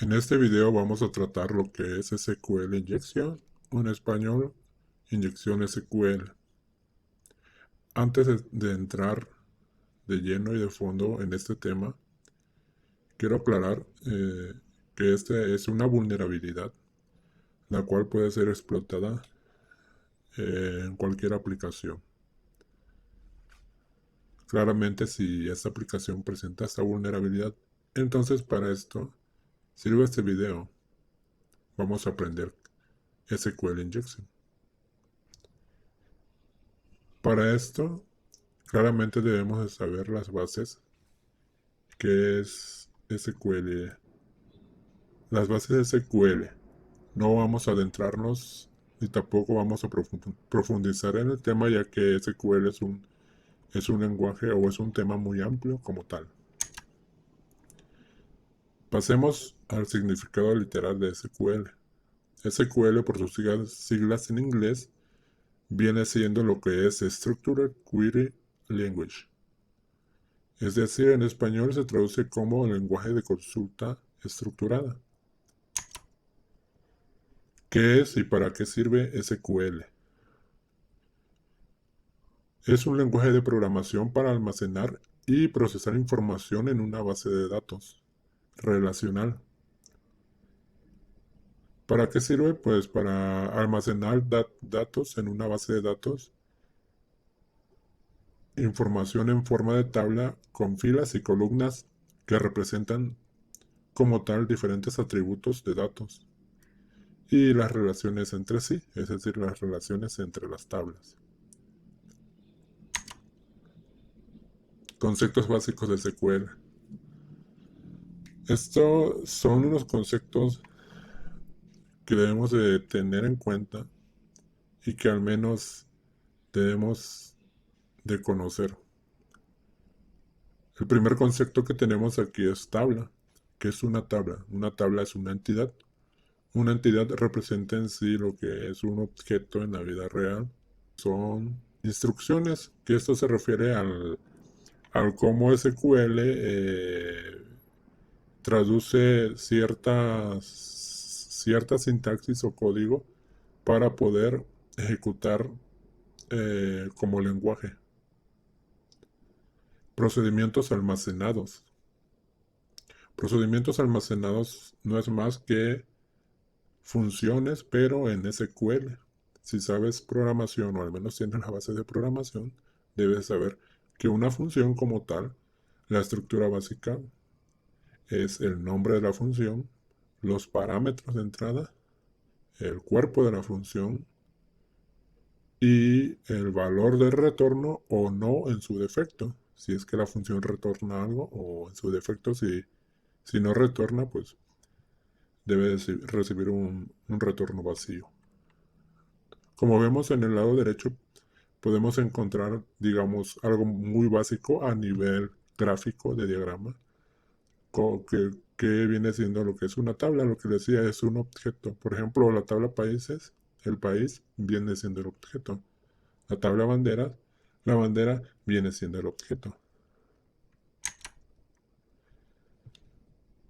En este video vamos a tratar lo que es SQL Injection, o en español, inyección SQL. Antes de entrar de lleno y de fondo en este tema, quiero aclarar que este es una vulnerabilidad, la cual puede ser explotada en cualquier aplicación. Claramente, si esta aplicación presenta esta vulnerabilidad, entonces para esto sirve este video. Vamos a aprender SQL Injection. Para esto, claramente debemos de saber las bases, que es SQL. Las bases de SQL. No vamos a adentrarnos ni tampoco vamos a profundizar en el tema, ya que SQL es un lenguaje o es un tema muy amplio como tal. Pasemos al significado literal de SQL. SQL, por sus siglas en inglés, viene siendo lo que es Structured Query Language. Es decir, en español se traduce como lenguaje de consulta estructurada. ¿Qué es y para qué sirve SQL? Es un lenguaje de programación para almacenar y procesar información en una base de datos relacional. ¿Para qué sirve? Pues para almacenar datos en una base de datos, información en forma de tabla con filas y columnas que representan como tal diferentes atributos de datos y las relaciones entre sí, es decir, las relaciones entre las tablas. Conceptos básicos de SQL. Estos son unos conceptos que debemos de tener en cuenta y que al menos debemos de conocer. El primer concepto que tenemos aquí es tabla. ¿Qué es una tabla? Una tabla es una entidad. Una entidad representa en sí lo que es un objeto en la vida real. Son instrucciones, que esto se refiere al cómo SQL traduce cierta sintaxis o código para poder ejecutar como lenguaje. Procedimientos almacenados. Procedimientos almacenados no es más que funciones, pero en SQL. Si sabes programación, o al menos tienes la base de programación, debes saber que una función como tal, la estructura básica, es el nombre de la función, los parámetros de entrada, el cuerpo de la función y el valor de retorno o no en su defecto. Si es que la función retorna algo, o en su defecto si no retorna, pues debe recibir un retorno vacío. Como vemos en el lado derecho, podemos encontrar, digamos, algo muy básico a nivel gráfico de diagrama, que viene siendo lo que es una tabla. Lo que decía es un objeto. Por ejemplo, la tabla países, el país viene siendo el objeto. La tabla banderas, la bandera viene siendo el objeto.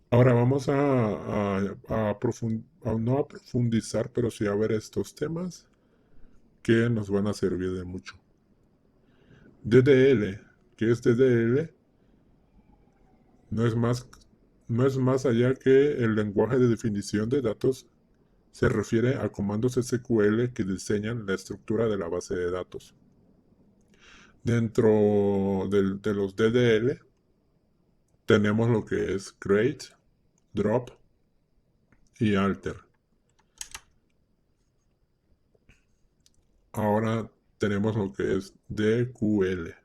Ahora vamos no a profundizar, pero sí a ver estos temas que nos van a servir de mucho. DDL. ¿Qué es DDL? No es más, no es más allá que el lenguaje de definición de datos. Se refiere a comandos SQL que diseñan la estructura de la base de datos. Dentro de los DDL tenemos lo que es create, drop y alter. Ahora tenemos lo que es DQL,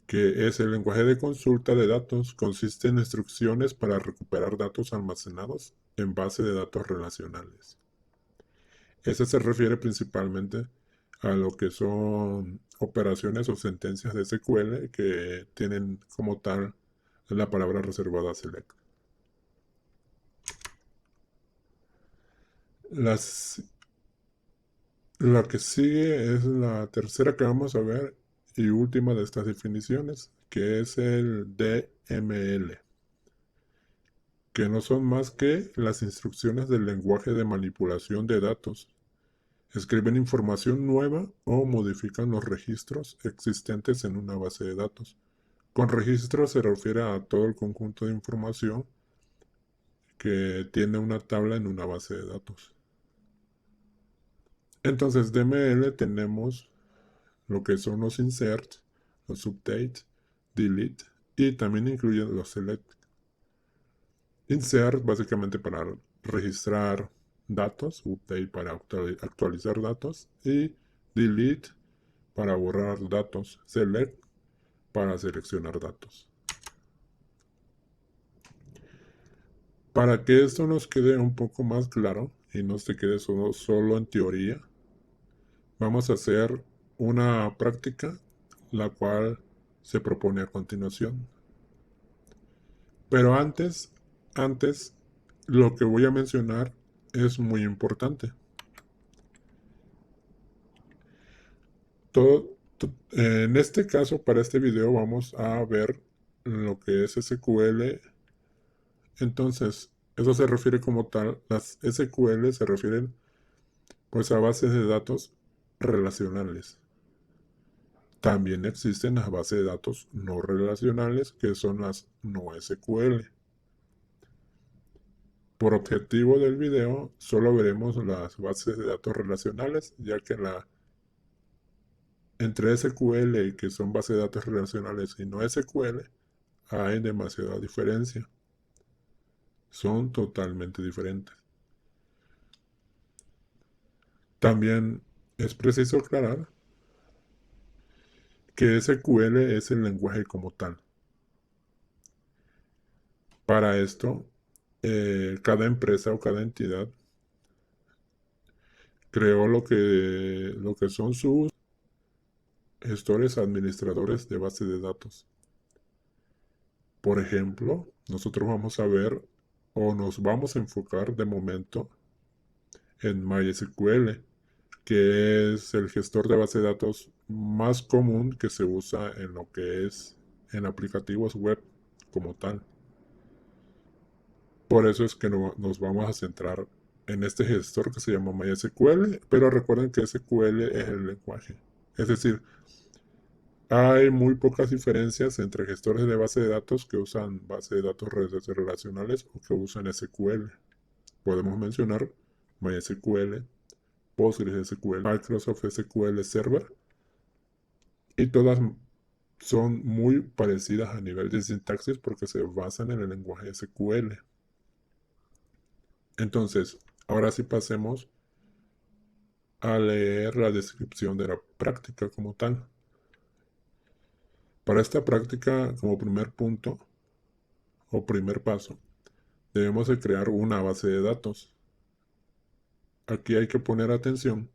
que es el lenguaje de consulta de datos. Consiste en instrucciones para recuperar datos almacenados en base de datos relacionales. Ese se refiere principalmente a lo que son operaciones o sentencias de SQL que tienen como tal la palabra reservada select. Las, la que sigue es la tercera que vamos a ver y última de estas definiciones, que es el DML. que no son más que las instrucciones del lenguaje de manipulación de datos. Escriben información nueva o modifican los registros existentes en una base de datos. Con registro se refiere a todo el conjunto de información que tiene una tabla en una base de datos. Entonces, DML tenemos lo que son los insert, los update, delete y también incluye los select. Insert básicamente para registrar datos, update para actualizar datos y delete para borrar datos, select para seleccionar datos. Para que esto nos quede un poco más claro y no se quede solo en teoría, vamos a hacer una práctica la cual se propone a continuación. Pero antes, lo que voy a mencionar es muy importante. En este caso, para este video, vamos a ver lo que es SQL. Entonces, eso se refiere como tal, las SQL se refieren pues a bases de datos relacionales. También existen las bases de datos no relacionales, que son las no SQL. Por objetivo del video, solo veremos las bases de datos relacionales, ya que entre SQL, que son bases de datos relacionales, y no SQL, hay demasiada diferencia. Son totalmente diferentes. También es preciso aclarar que SQL es el lenguaje como tal. Para esto, cada empresa o cada entidad creó lo que son sus gestores administradores de base de datos. Por ejemplo, nosotros vamos a ver o nos vamos a enfocar de momento en MySQL, que es el gestor de base de datos más común que se usa en lo que es en aplicativos web como tal. Por eso es que nos vamos a centrar en este gestor que se llama MySQL, pero recuerden que SQL es el lenguaje. Es decir, hay muy pocas diferencias entre gestores de base de datos que usan base de datos relacionales o que usan SQL. Podemos mencionar MySQL, PostgreSQL, Microsoft SQL Server, y todas son muy parecidas a nivel de sintaxis porque se basan en el lenguaje SQL. Entonces, ahora sí pasemos a leer la descripción de la práctica como tal. Para esta práctica, como primer punto o primer paso, debemos de crear una base de datos. Aquí hay que poner atención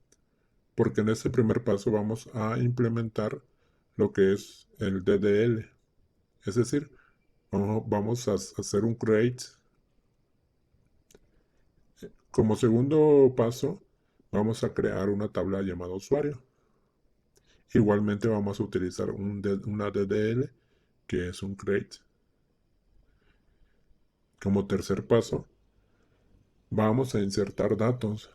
porque en este primer paso vamos a implementar lo que es el DDL. Es decir, vamos a hacer un create. Como segundo paso, vamos a crear una tabla llamada usuario. Igualmente vamos a utilizar una DDL que es un create. Como tercer paso, vamos a insertar datos.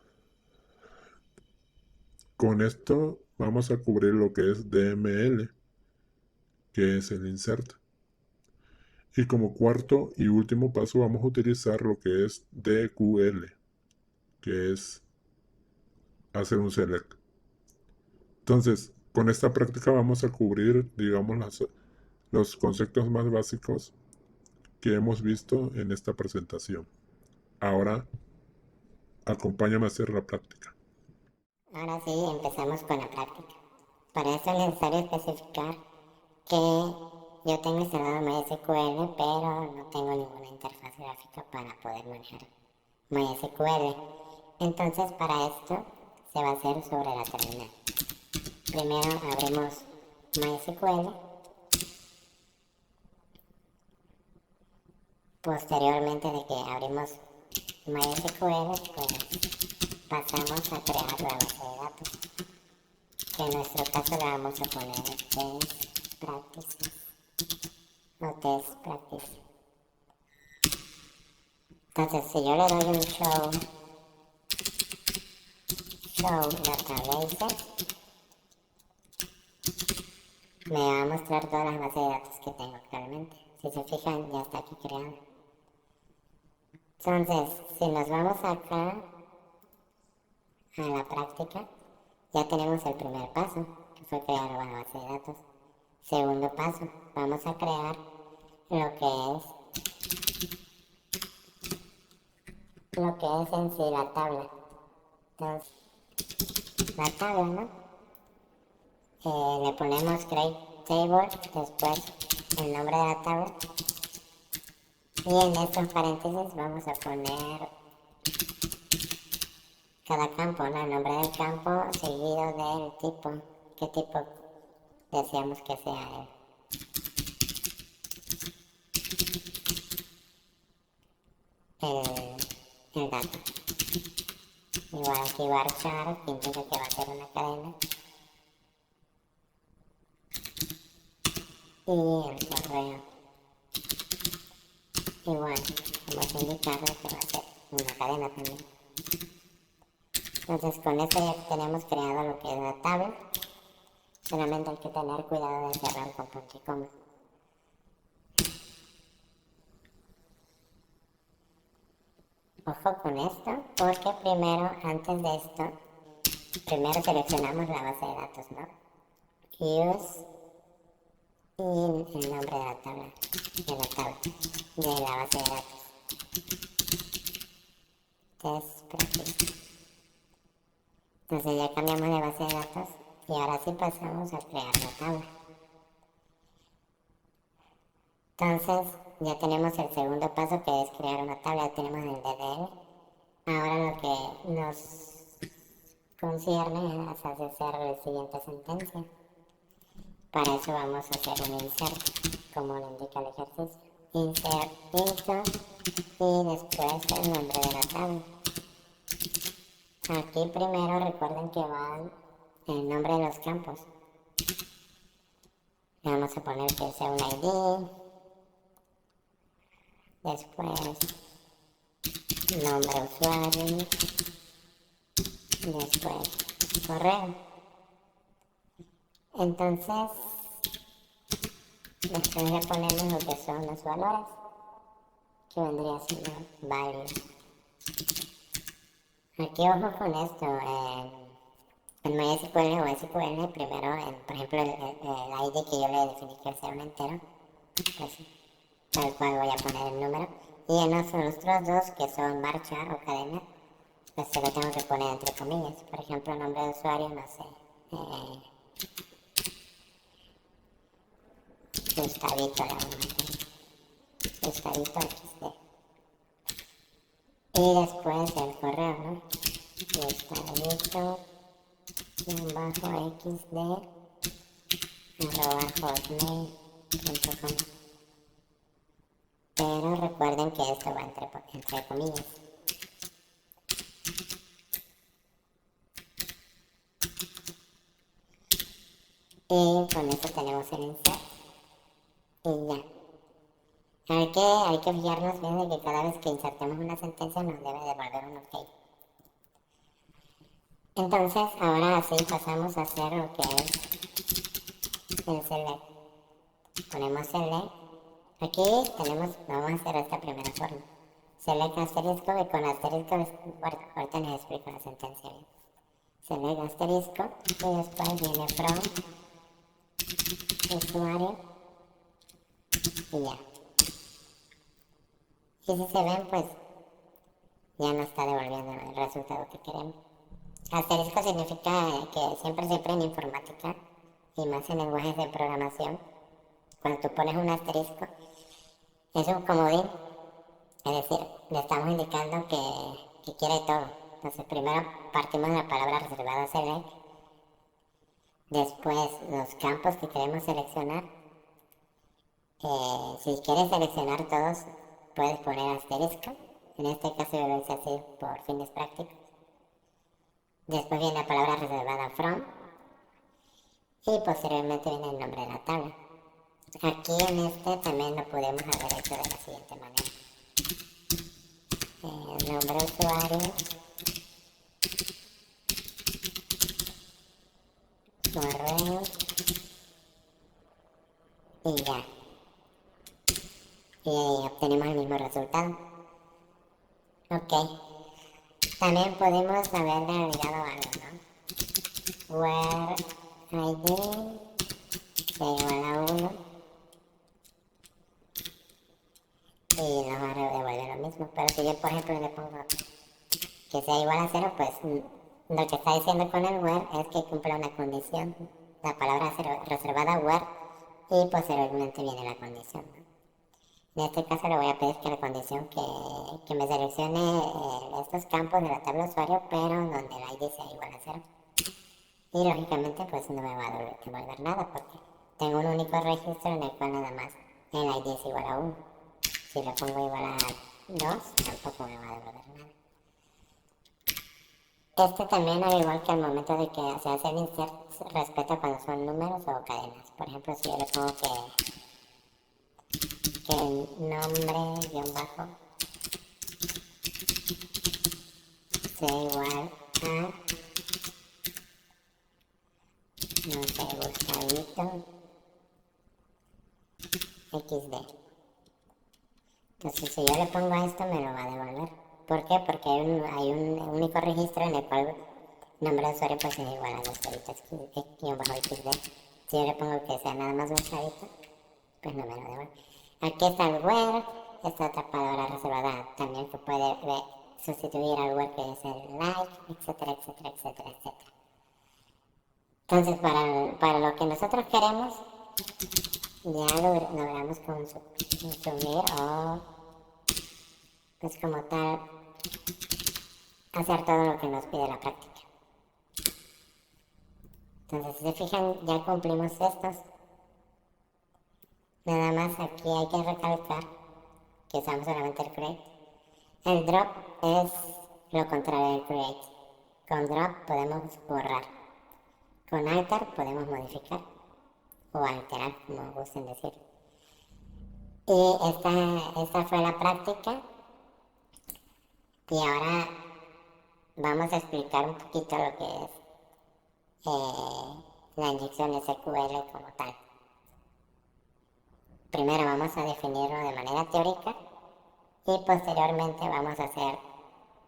Con esto vamos a cubrir lo que es DML, que es el insert. Y como cuarto y último paso vamos a utilizar lo que es DQL, que es hacer un select. Entonces, con esta práctica vamos a cubrir, digamos, los conceptos más básicos que hemos visto en esta presentación. Ahora, acompáñame a hacer la práctica. Ahora sí, empezamos con la práctica. Para eso es necesario especificar que yo tengo instalado MySQL, pero no tengo ninguna interfaz gráfica para poder manejar MySQL. Entonces, para esto se va a hacer sobre la terminal. Primero abrimos MySQL. Posteriormente de que abrimos MySQL, pues pasamos a crear la base de datos. Que en nuestro caso le vamos a poner test practices o test practice. Entonces, si yo le doy un show databases, me va a mostrar todas las bases de datos que tengo actualmente. Si se fijan, ya está aquí creado. Entonces, si nos vamos acá a la práctica, ya tenemos el primer paso, que fue crear una base de datos. Segundo paso, vamos a crear lo que es en sí la tabla. Entonces, la tabla, ¿no? Le ponemos create table, después el nombre de la tabla, y en estos paréntesis vamos a poner cada campo, ¿no? El nombre del campo seguido del tipo, qué tipo deseamos que sea el dato. Igual aquí varchar, que indica que va a ser una cadena, y el correo igual, vamos a indicarle que va a ser una cadena también. Entonces con esto ya tenemos creado lo que es la tabla, solamente hay que tener cuidado de cerrar con punto y coma. Ojo con esto, porque primero, antes de esto, primero seleccionamos la base de datos, ¿no? Use y el nombre de la tabla, de la base de datos. Test practice. Entonces ya cambiamos de base de datos y ahora sí pasamos a crear la tabla. Entonces ya tenemos el segundo paso, que es crear una tabla, ya tenemos el DDL. Ahora lo que nos concierne es hacer la siguiente sentencia. Para eso vamos a hacer un insert, como lo indica el ejercicio. Insert into y después el nombre de la tabla. Aquí primero recuerden que va el nombre de los campos. Le vamos a poner que sea un ID. Después nombre de usuario. Después correo. Entonces, después le ponemos lo que son los valores, que vendría siendo values. Aquí ojo con esto, en MySQL o SQL, primero, por ejemplo, el ID que yo le definí que sea un entero, pues, tal cual voy a poner el número. Y en los otros dos, que son marcha o cadena, pues se lo tengo que poner entre comillas. Por ejemplo, nombre de usuario, no sé, Gustavito, Gustavito XD. Y después el correo, ¿no? Gustavito XD @hotmail.com. Pero recuerden que esto va entre comillas. Y con eso tenemos el insert. Y ya. Hay que fijarnos bien de que cada vez que insertemos una sentencia nos debe devolver un OK. Entonces, ahora sí pasamos a hacer lo que es el select. Ponemos select. Aquí vamos a hacer esta primera forma. Select asterisco, y con asterisco, ahorita les explico la sentencia bien. Select asterisco, y después viene from, usuario, y ya. Y si se ven, pues ya nos está devolviendo el resultado que queremos. Asterisco significa que siempre en informática, y más en lenguajes de programación, cuando tú pones un asterisco, es un comodín, es decir, le estamos indicando que quiere todo. Entonces primero partimos de la palabra reservada select, después los campos que queremos seleccionar. Si quieres seleccionar todos, puedes poner asterisco. En este caso yo lo hice así por fines prácticos. Después viene la palabra reservada from y posteriormente viene el nombre de la tabla. Aquí en este también lo podemos haber hecho de la siguiente manera. nombre de usuario, correo y ya. Y obtenemos el mismo resultado. Ok. También podemos haberle agregado algo, ¿no? Where ID se igual a 1 y nos va a devolver lo mismo. Pero si yo, por ejemplo, le pongo que sea igual a 0, pues lo que está diciendo con el where es que cumple una condición. La palabra reservada where y posteriormente viene la condición, ¿no? En este caso le voy a pedir que la condición que me seleccione estos campos de la tabla usuario, pero donde el ID sea igual a 0. Y lógicamente pues no me va a devolver nada porque tengo un único registro en el cual nada más el ID es igual a 1. Si le pongo igual a 2, tampoco me va a devolver nada. Este también, al igual que al momento de que se hace el insert, respeta cuando son números o cadenas. Por ejemplo, si yo le pongo que el nombre guión bajo sea igual a, no sé, Gustavito XD. Entonces, si yo le pongo esto, me lo va a devolver. ¿Por qué? Porque hay un único registro en el cual el nombre de usuario pues es igual a Gustavito XD. Si yo le pongo que sea nada más Gustavito, pues no me lo devuelve. Aquí está el where, esta otra palabra reservada también que puede sustituir al where que es el like, etcétera, etcétera, etcétera, etcétera. Entonces, para lo que nosotros queremos, ya logramos consumir o pues como tal hacer todo lo que nos pide la práctica. Entonces, si se fijan, ya cumplimos estos. Nada más aquí hay que recalcar que usamos solamente el create. El drop es lo contrario del create. Con drop podemos borrar. Con alter podemos modificar o alterar, como gusten decir. Y esta fue la práctica. Y ahora vamos a explicar un poquito lo que es la inyección SQL como tal. Primero vamos a definirlo de manera teórica y posteriormente vamos a hacer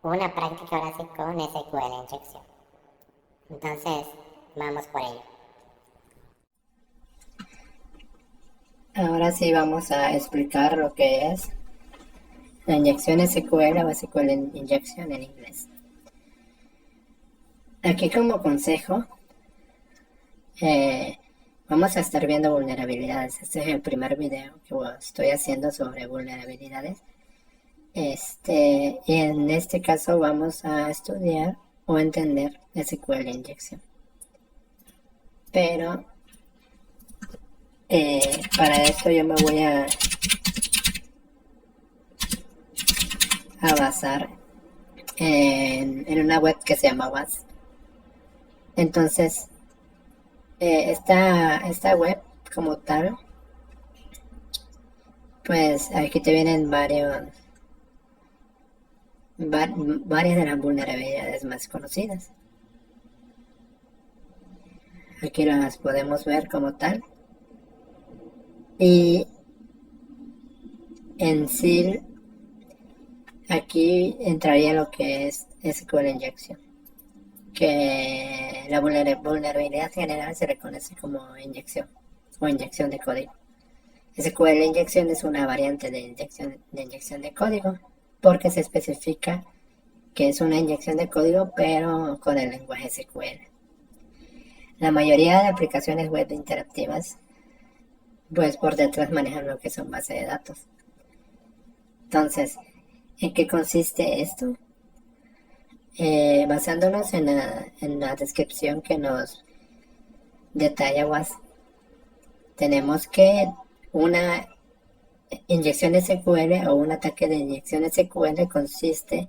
una práctica ahora sí con SQL inyección. Entonces, vamos por ello. Ahora sí vamos a explicar lo que es la inyección SQL o SQL Injection en inglés. Aquí como consejo, vamos a estar viendo vulnerabilidades. Este es el primer video que estoy haciendo sobre vulnerabilidades. Y en este caso vamos a estudiar o entender SQL Injection. Pero para esto yo me voy a basar en una web que se llama WAS. Entonces, esta web como tal, pues aquí te vienen varias de las vulnerabilidades más conocidas. Aquí las podemos ver como tal. Y en sí, aquí entraría lo que es SQL Injection, que la vulnerabilidad general se reconoce como inyección o inyección de código. SQL Injection es una variante de inyección de código porque se especifica que es una inyección de código pero con el lenguaje SQL. La mayoría de aplicaciones web interactivas pues por detrás manejan lo que son bases de datos. Entonces, ¿en qué consiste esto? Basándonos en la descripción que nos detalla WAS, tenemos que una inyección SQL o un ataque de inyección SQL consiste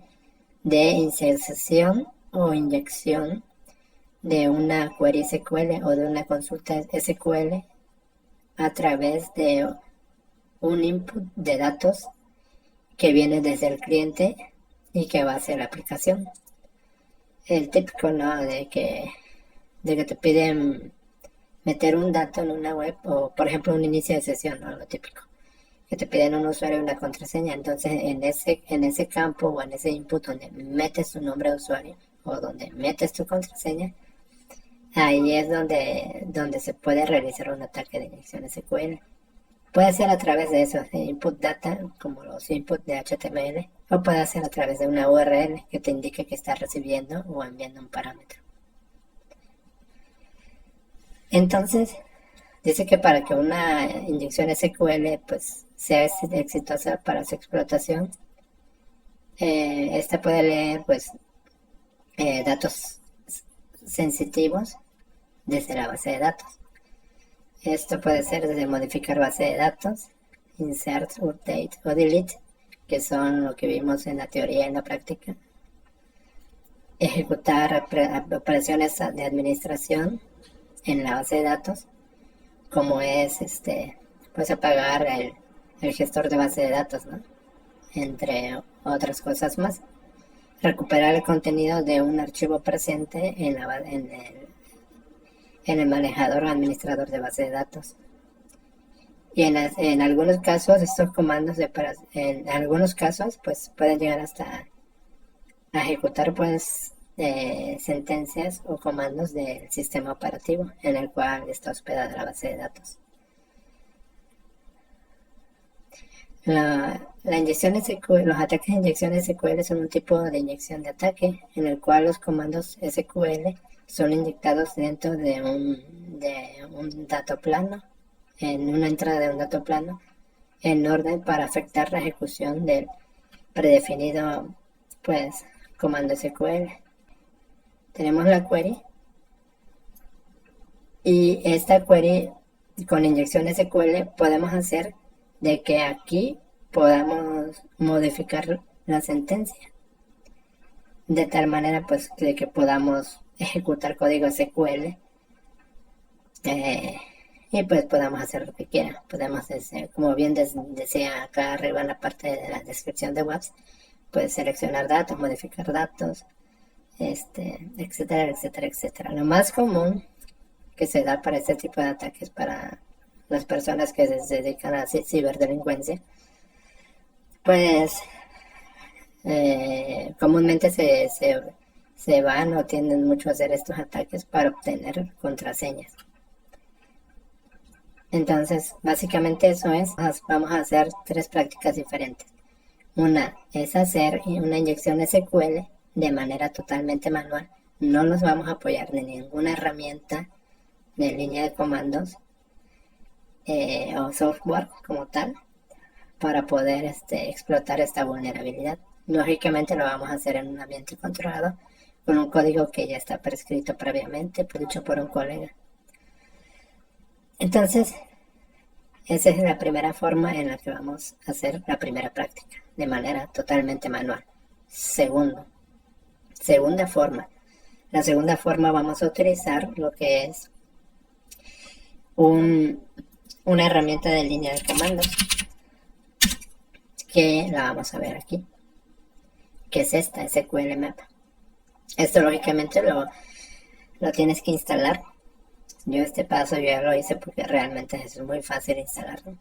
de inserción o inyección de una query SQL o de una consulta SQL a través de un input de datos que viene desde el cliente y que va a hacer la aplicación. El típico, ¿no? De que te piden meter un dato en una web o, por ejemplo, un inicio de sesión, ¿no? Lo típico. Que te piden un usuario y una contraseña. Entonces, en ese campo o en ese input donde metes tu nombre de usuario o donde metes tu contraseña, ahí es donde se puede realizar un ataque de inyección SQL. Puede ser a través de esos input data, como los inputs de HTML, o puede ser a través de una URL que te indique que está recibiendo o enviando un parámetro. Entonces, dice que para que una inyección SQL pues, sea exitosa para su explotación, esta puede leer pues, datos sensitivos desde la base de datos. Esto puede ser desde modificar base de datos, insert, update o delete, que son lo que vimos en la teoría y en la práctica. Ejecutar operaciones de administración en la base de datos, como es pues apagar el gestor de base de datos, ¿no? Entre otras cosas más. Recuperar el contenido de un archivo presente en el manejador o administrador de base de datos. Y en algunos casos, estos comandos en algunos casos, pues pueden llegar hasta a ejecutar pues sentencias o comandos del sistema operativo en el cual está hospedada la base de datos. La inyección SQL, los ataques de inyección SQL son un tipo de inyección de ataque en el cual los comandos SQL son inyectados dentro de un dato plano, en una entrada de un dato plano, en orden para afectar la ejecución del predefinido pues comando SQL. Tenemos la query y esta query con inyección SQL podemos hacer de que aquí podamos modificar la sentencia de tal manera pues de que podamos ejecutar código SQL y pues podamos hacer lo que quiera. Podemos, como bien decía acá arriba en la parte de la descripción de webs, pues seleccionar datos, modificar datos, etcétera, etcétera, etcétera. Lo más común que se da para este tipo de ataques para las personas que se dedican a ciberdelincuencia, pues comúnmente se van o tienden mucho a hacer estos ataques para obtener contraseñas. Entonces, básicamente eso es, vamos a hacer 3 prácticas diferentes. Una es hacer una inyección SQL de manera totalmente manual. No nos vamos a apoyar de ninguna herramienta de línea de comandos o software como tal para poder explotar esta vulnerabilidad. Lógicamente lo vamos a hacer en un ambiente controlado con un código que ya está prescrito previamente, dicho por un colega. Entonces, esa es la primera forma en la que vamos a hacer la primera práctica, de manera totalmente manual. Segunda forma. La segunda forma vamos a utilizar lo que es una herramienta de línea de comandos, que la vamos a ver aquí, que es esta, SQL Map. Esto lógicamente lo tienes que instalar. Yo este paso ya lo hice porque realmente es muy fácil instalarlo.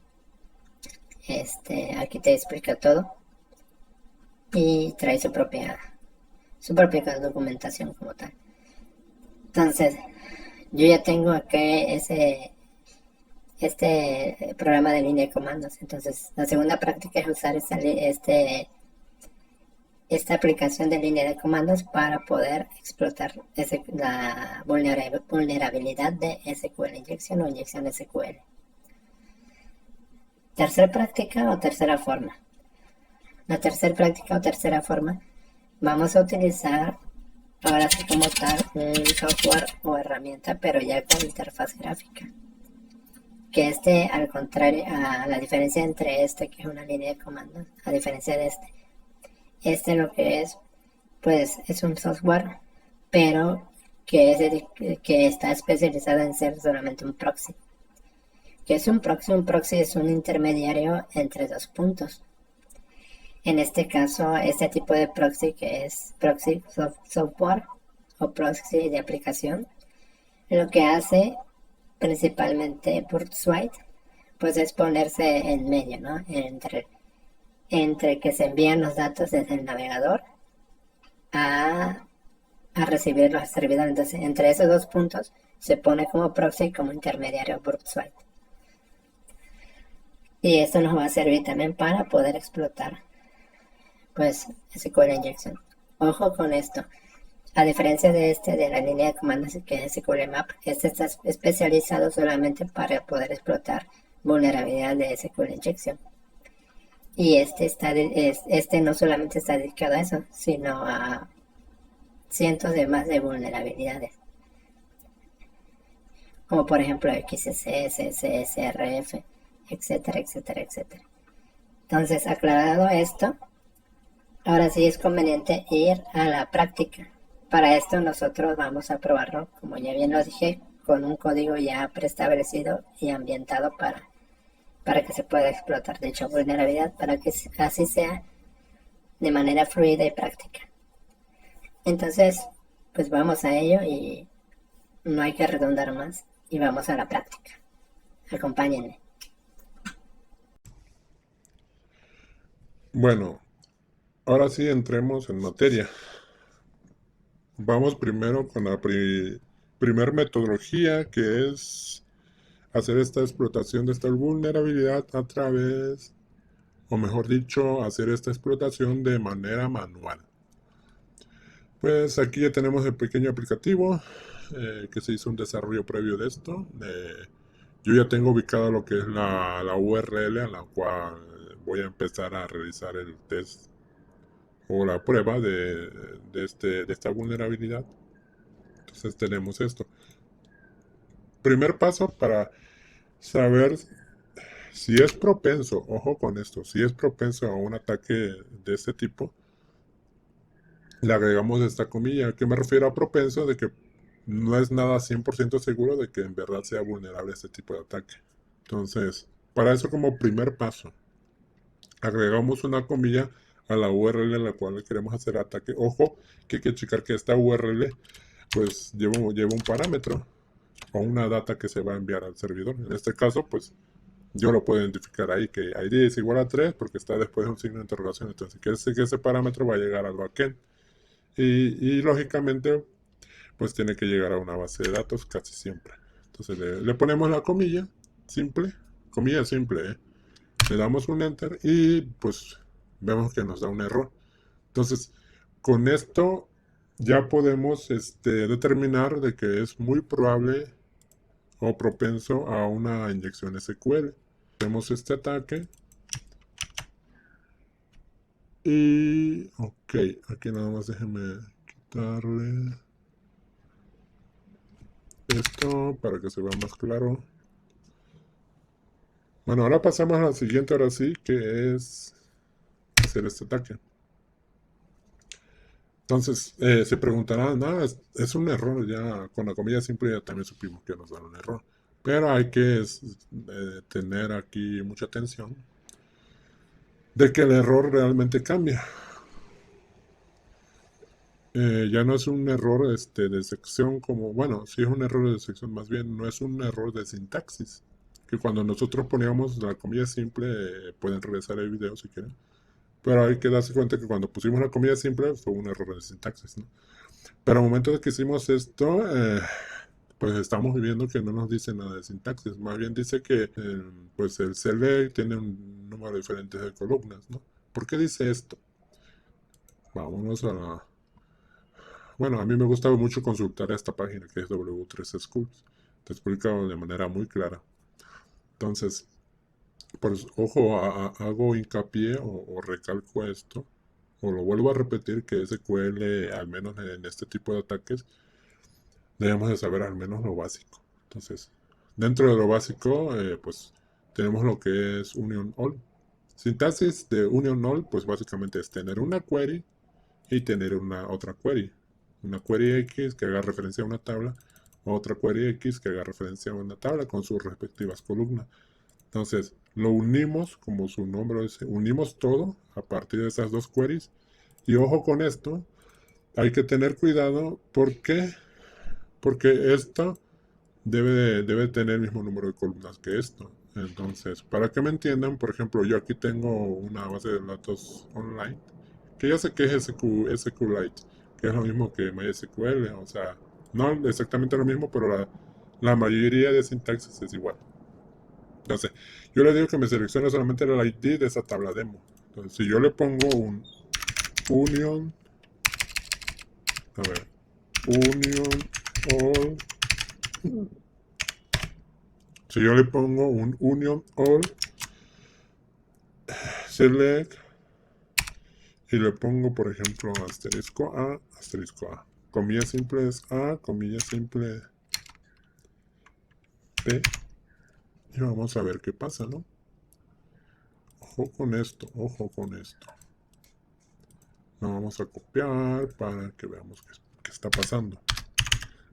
Aquí te explica todo y trae su propia documentación como tal. Entonces, yo ya tengo aquí este programa de línea de comandos. Entonces, la segunda práctica es usar esta aplicación de línea de comandos para poder explotar la vulnerabilidad de SQL inyección o inyección SQL. Tercera práctica o tercera forma. La tercera práctica o tercera forma, vamos a utilizar ahora sí como tal un software o herramienta, pero ya con interfaz gráfica. Que al contrario, a la diferencia entre que es una línea de comandos, a diferencia de lo que es, pues es un software, pero que está especializado en ser solamente un proxy. ¿Qué es un proxy? Un proxy es un intermediario entre 2 puntos. En este caso, este tipo de proxy, que es proxy software o proxy de aplicación, lo que hace principalmente Bootstrap, pues es ponerse en medio, ¿no? Entre que se envían los datos desde el navegador a, a recibir los servidores. Entonces, entre esos dos puntos se pone como proxy, como intermediario Bootstrap. Y esto nos va a servir también para poder explotar, pues, SQL Injection. Ojo con esto. A diferencia de la línea de comandos que es SQL Map, este está especializado solamente para poder explotar vulnerabilidad de SQL Injection. Y este no solamente está dedicado a eso, sino a cientos de más de vulnerabilidades. Como por ejemplo XSS, SSRF, etcétera, etcétera, etcétera. Entonces, aclarado esto, ahora sí es conveniente ir a la práctica. Para esto nosotros vamos a probarlo, como ya bien lo dije, con un código ya preestablecido y ambientado para que se pueda explotar dicha vulnerabilidad, para que así sea de manera fluida y práctica. Entonces, pues vamos a ello y no hay que redundar más y vamos a la práctica. Acompáñenme. Bueno, ahora sí entremos en materia. Vamos primero con la primer metodología, que es hacer esta explotación de esta vulnerabilidad a través, o mejor dicho, hacer esta explotación de manera manual. Pues aquí ya tenemos el pequeño aplicativo que se hizo un desarrollo previo de esto. Yo ya tengo ubicado lo que es la URL a la cual voy a empezar a realizar el test o la prueba de esta vulnerabilidad. Entonces tenemos esto. Primer paso para saber si es propenso, ojo con esto, si es propenso a un ataque de este tipo, le agregamos esta comilla. ¿Qué me refiero a propenso? De que no es nada 100% seguro de que en verdad sea vulnerable a este tipo de ataque. Entonces, para eso como primer paso, agregamos una comilla a la URL en la cual queremos hacer ataque. Ojo, que hay que checar que esta URL pues lleva un parámetro o una data que se va a enviar al servidor. En este caso, pues yo lo puedo identificar ahí, que ID es igual a 3 porque está después de un signo de interrogación. Entonces, que ese parámetro va a llegar al backend. Y lógicamente, pues tiene que llegar a una base de datos casi siempre. Entonces le ponemos la comilla simple, le damos un enter y pues vemos que nos da un error. Entonces, con esto ya podemos determinar de que es muy probable o propenso a una inyección SQL. Vemos este ataque y ok, aquí nada más déjenme quitarle esto para que se vea más claro. Bueno, ahora pasamos a la siguiente, ahora sí, que es hacer este ataque. Entonces, se preguntarán, no, es un error, ya con la comilla simple ya también supimos que nos da un error. Pero hay que tener aquí mucha atención de que el error realmente cambia. Ya no es un error de sección como, bueno, sí es un error de sección, más bien no es un error de sintaxis. Que cuando nosotros poníamos la comilla simple, pueden regresar el video si quieren. Pero hay que darse cuenta que cuando pusimos la comilla simple fue un error de sintaxis, ¿no? Pero al momento de que hicimos esto, pues estamos viendo que no nos dice nada de sintaxis. Más bien dice que pues el select tiene un número diferente de columnas, ¿no? ¿Por qué dice esto? Vámonos a la... Bueno, a mí me gusta mucho consultar esta página que es W3Schools. Te explica de manera muy clara. Entonces, pues ojo, hago hincapié o recalco esto, o lo vuelvo a repetir, que SQL, al menos en este tipo de ataques, debemos de saber al menos lo básico. Entonces, dentro de lo básico, pues tenemos lo que es union all. Sintaxis de union all, pues básicamente es tener una query y tener una otra query. Una query X que haga referencia a una tabla, otra query X que haga referencia a una tabla con sus respectivas columnas. Entonces, lo unimos, como su nombre dice, unimos todo a partir de esas dos queries. Y ojo con esto, hay que tener cuidado porque esto debe tener el mismo número de columnas que esto. Entonces, para que me entiendan, por ejemplo, yo aquí tengo una base de datos online, que ya sé que es SQLite, que es lo mismo que MySQL, o sea, no exactamente lo mismo, pero la mayoría de sintaxis es igual. Entonces, yo le digo que me seleccione solamente el ID de esa tabla demo. Entonces, si yo le pongo un union, a ver, union all, si yo le pongo un union all, select, y le pongo, por ejemplo, asterisco A, comilla simple es A, comilla simple B, y vamos a ver qué pasa, ¿no? Ojo con esto, ojo con esto. Lo vamos a copiar para que veamos qué está pasando.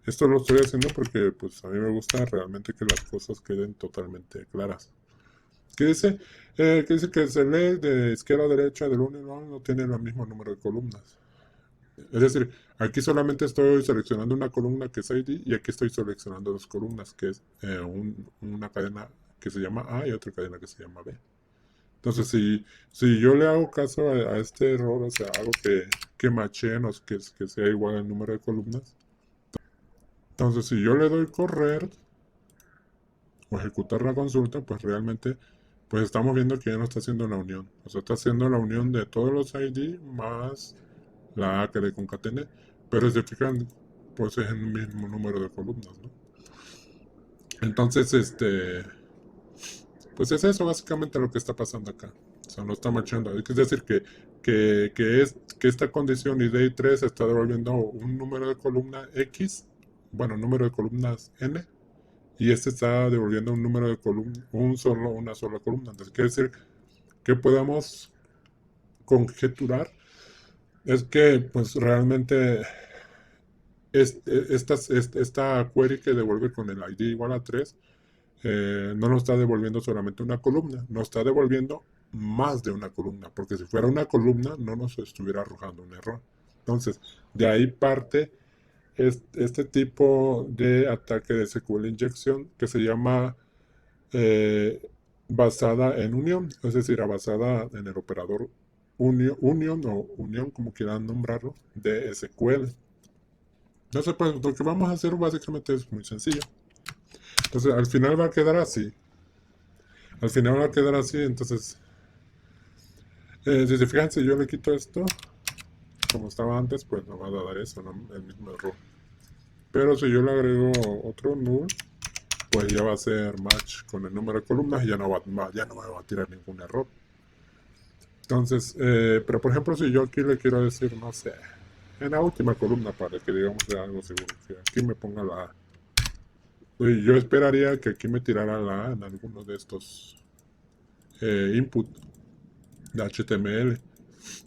Esto lo estoy haciendo porque pues a mí me gusta realmente que las cosas queden totalmente claras. ¿Qué dice? Que dice que se lee de izquierda a derecha del 1 no tiene el mismo número de columnas. Es decir, aquí solamente estoy seleccionando una columna que es ID y aquí estoy seleccionando dos columnas que es una cadena que se llama A y otra cadena que se llama B. Entonces, si yo le hago caso a este error, o sea, hago que macheen o que sea igual el número de columnas. Entonces, si yo le doy correr o ejecutar la consulta, pues realmente pues estamos viendo que ya no está haciendo la unión. O sea, está haciendo la unión de todos los ID más la A que le concatené. Pero si se fijan, pues es el mismo número de columnas, ¿no? Entonces, pues es eso básicamente lo que está pasando acá. O sea, no está marchando. Es decir, que esta condición ID 3 está devolviendo un número de columna X, bueno, número de columnas N, y este está devolviendo un número de columna, una sola columna. Entonces, quiere decir que podamos conjeturar es que, pues realmente, esta query que devuelve con el ID igual a 3 no nos está devolviendo solamente una columna, nos está devolviendo más de una columna, porque si fuera una columna no nos estuviera arrojando un error. Entonces, de ahí parte este tipo de ataque de SQL inyección que se llama basada en unión, es decir, basada en el operador union o unión, como quieran nombrarlo, de SQL. Entonces, pues lo que vamos a hacer básicamente es muy sencillo. Entonces, al final va a quedar así. Al final va a quedar así, entonces, si se fijan, si yo le quito esto, como estaba antes, pues no va a dar eso, ¿no? El mismo error. Pero si yo le agrego otro null, pues ya va a ser match con el número de columnas y ya no me va a tirar ningún error. Entonces, pero por ejemplo, si yo aquí le quiero decir, no sé, en la última columna para que digamos de algo seguro, que aquí me ponga la A. Y yo esperaría que aquí me tirara la A en alguno de estos input de HTML,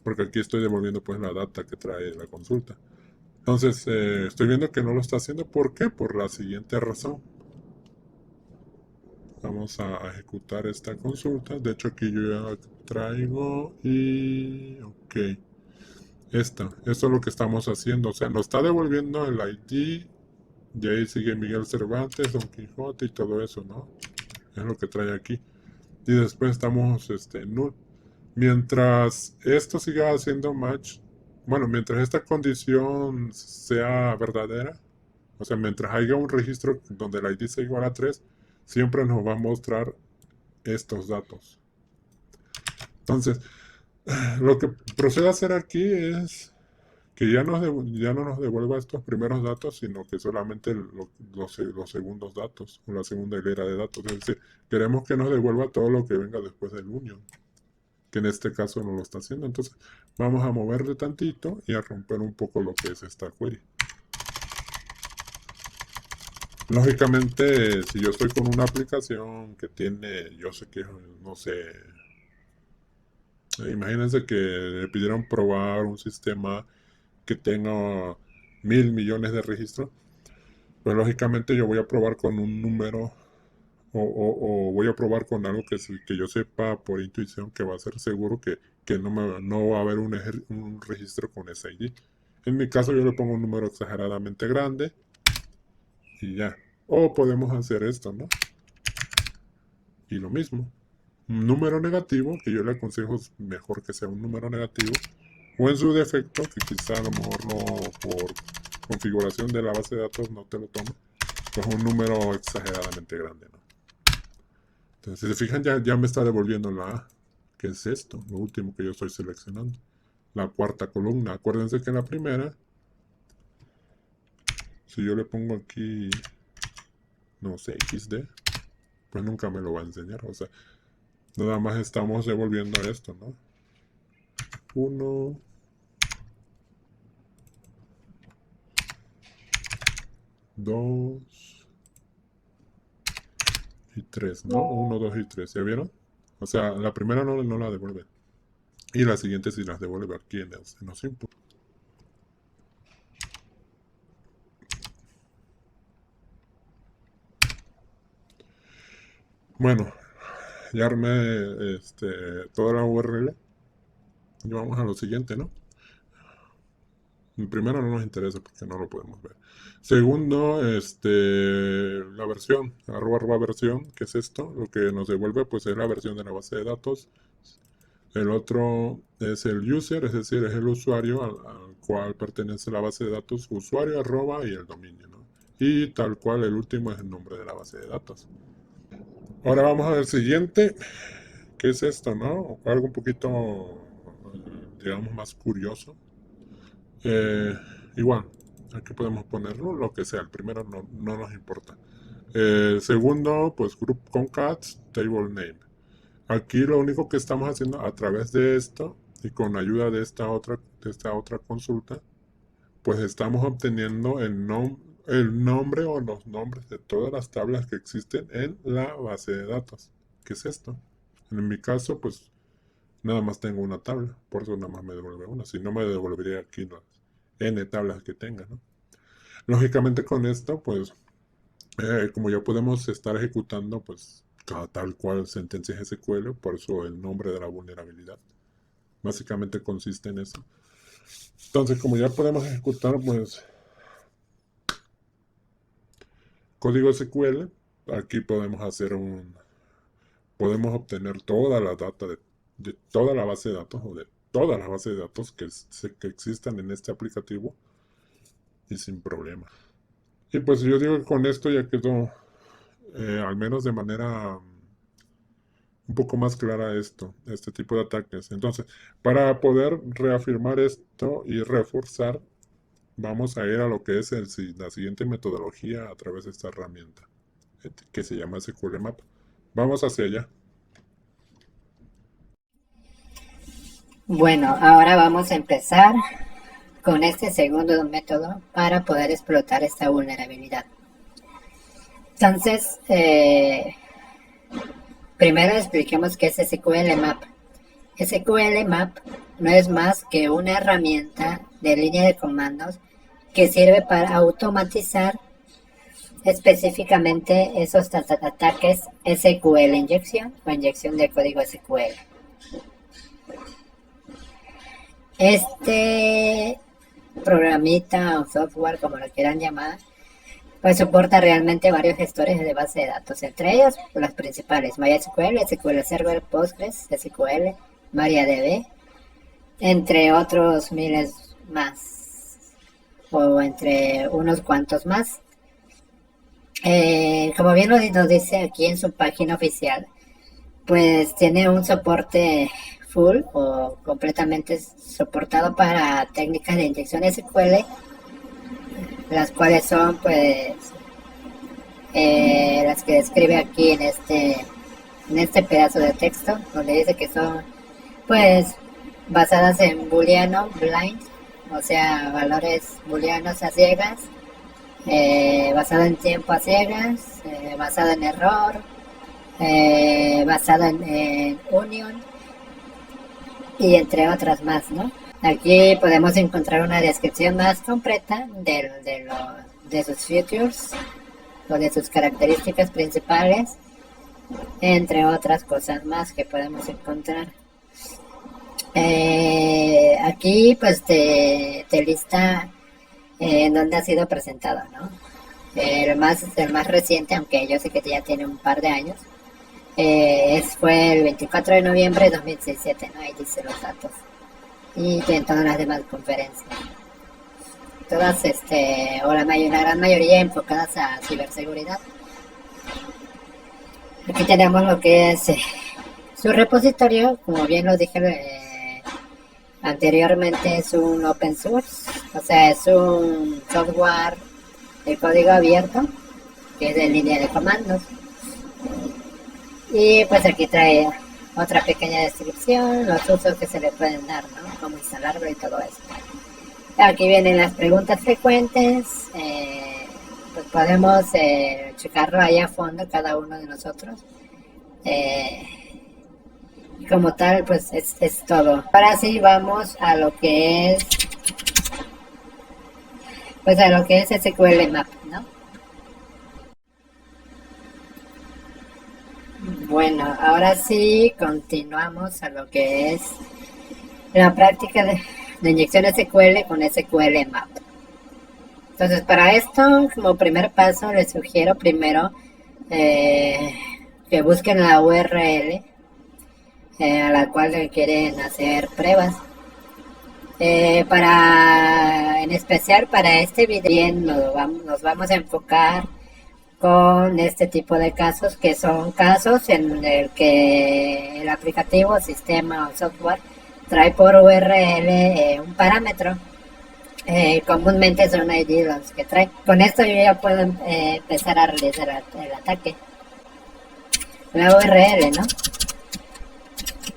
porque aquí estoy devolviendo pues la data que trae la consulta. Entonces, estoy viendo que no lo está haciendo. ¿Por qué? Por la siguiente razón. Vamos a ejecutar esta consulta. De hecho, aquí yo ya traigo y... Ok. Esto es lo que estamos haciendo. O sea, nos está devolviendo el ID. De ahí sigue Miguel Cervantes, Don Quijote y todo eso, ¿no? Es lo que trae aquí. Y después estamos null. Mientras esto siga haciendo match, bueno, mientras esta condición sea verdadera, o sea, mientras haya un registro donde la ID sea igual a 3, siempre nos va a mostrar estos datos. Entonces, lo que procede a hacer aquí es que ya no nos devuelva estos primeros datos, sino que solamente los segundos datos, o la segunda hilera de datos. Es decir, queremos que nos devuelva todo lo que venga después del union, que en este caso no lo está haciendo. Entonces vamos a moverle tantito y a romper un poco lo que es esta query. Lógicamente, si yo estoy con una aplicación que tiene, yo sé que, no sé, imagínense que le pidieron probar un sistema que tenga 1000 millones de registros, pues lógicamente yo voy a probar con un número o voy a probar con algo que yo sepa por intuición que va a ser seguro que no va a haber un registro con ese ID. En mi caso yo le pongo un número exageradamente grande y ya. O podemos hacer esto, ¿no? Y lo mismo. Un número negativo, que yo le aconsejo es mejor que sea un número negativo, o en su defecto, que quizá a lo mejor no por configuración de la base de datos no te lo tome, pues un número exageradamente grande, ¿no? Entonces, si se fijan, ya me está devolviendo la A. ¿Qué es esto? Lo último que yo estoy seleccionando. La cuarta columna. Acuérdense que en la primera, si yo le pongo aquí, no sé, XD, pues nunca me lo va a enseñar. O sea, nada más estamos devolviendo esto, ¿no? 1, 2 y 3, ¿no? 1, 2 y 3, ¿ya vieron? O sea, la primera no la devuelve. Y la siguiente sí las devuelve aquí en los inputs. Bueno, ya armé toda la URL. Y vamos a lo siguiente, ¿no? El primero no nos interesa porque no lo podemos ver. Segundo, la versión, arroba versión, ¿qué es esto? Lo que nos devuelve pues es la versión de la base de datos. El otro es el user, es decir, es el usuario al cual pertenece la base de datos, usuario, arroba y el dominio, ¿no? Y tal cual el último es el nombre de la base de datos. Ahora vamos a ver el siguiente. ¿Qué es esto, no? Algo un poquito, digamos, más curioso. Igual, aquí podemos ponerlo, lo que sea. El primero no nos importa. Segundo, pues group concat table name. Aquí lo único que estamos haciendo a través de esto y con ayuda de esta otra consulta, pues estamos obteniendo el nombre o los nombres de todas las tablas que existen en la base de datos. ¿Qué es esto? En mi caso, pues nada más tengo una tabla, por eso nada más me devuelve una. Si no, me devolvería aquí las n tablas que tenga, ¿no? Lógicamente con esto, pues, como ya podemos estar ejecutando, pues, cada tal cual sentencia SQL, por eso el nombre de la vulnerabilidad. Básicamente consiste en eso. Entonces, como ya podemos ejecutar, pues, código SQL, aquí podemos hacer podemos obtener toda la data de toda la base de datos o de todas las bases de datos que existan en este aplicativo y sin problema. Y pues yo digo que con esto ya quedó, al menos de manera un poco más clara este tipo de ataques. Entonces, para poder reafirmar esto y reforzar, vamos a ir a lo que es la siguiente metodología a través de esta herramienta, que se llama SQL Map. Vamos hacia allá. Bueno, ahora vamos a empezar con este segundo método para poder explotar esta vulnerabilidad. Entonces, primero expliquemos qué es SQL Map. SQL Map no es más que una herramienta de línea de comandos que sirve para automatizar específicamente esos ataques SQL inyección o inyección de código SQL. Este programita o software, como lo quieran llamar, pues soporta realmente varios gestores de base de datos, entre ellos los principales: MySQL, SQL Server, Postgres, SQL, MariaDB, entre otros miles más, o entre unos cuantos más. Como bien nos dice aquí en su página oficial, pues tiene un soporte full o completamente soportado para técnicas de inyección SQL, las cuales son pues las que describe aquí en este pedazo de texto, donde dice que son pues basadas en booleano blind, o sea, valores booleanos a ciegas, basado en tiempo a ciegas, basado en error, basado en union y entre otras más, ¿no? Aquí podemos encontrar una descripción más completa de sus features o de sus características principales, entre otras cosas más que podemos encontrar. Aquí pues te lista en dónde ha sido presentado, ¿no? El más reciente, aunque yo sé que ya tiene un par de años, fue el 24 de noviembre de 2017, ¿no? Ahí dice los datos. Y en todas las demás conferencias. Todas, o la gran mayoría enfocadas a ciberseguridad. Aquí tenemos lo que es su repositorio, como bien lo dije anteriormente, es un open source, o sea, es un software de código abierto, que es de línea de comandos. Y pues aquí trae otra pequeña descripción, los usos que se le pueden dar, ¿no? Cómo instalarlo y todo eso. Aquí vienen las preguntas frecuentes, pues podemos checarlo ahí a fondo cada uno de nosotros. Y como tal, pues es todo. Ahora sí vamos a lo que es, pues a lo que es SQL Map, ¿no? Bueno, ahora sí continuamos a lo que es la práctica de inyección SQL con SQL Map. Entonces, para esto, como primer paso, les sugiero primero que busquen la URL a la cual le quieren hacer pruebas. En especial para este video nos vamos a enfocar con este tipo de casos, que son casos en el que el aplicativo, sistema o software trae por URL un parámetro. Comúnmente son ID los que trae. Con esto yo ya puedo empezar a realizar el ataque. La URL, ¿no?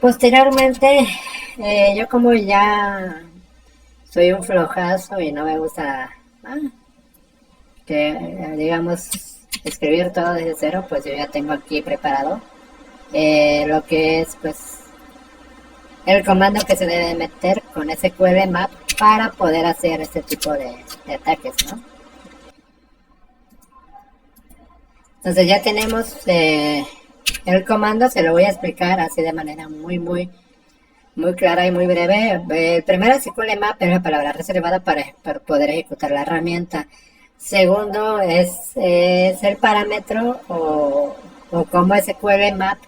Posteriormente, yo como ya soy un flojazo y no me gusta que digamos escribir todo desde cero, pues yo ya tengo aquí preparado lo que es pues el comando que se debe meter con SQL Map para poder hacer este tipo de ataques, ¿no? Entonces ya tenemos el comando, se lo voy a explicar así de manera muy clara y muy breve. El primero, SQL Map, es la palabra reservada para poder ejecutar la herramienta. Segundo, es el parámetro o cómo SQL Map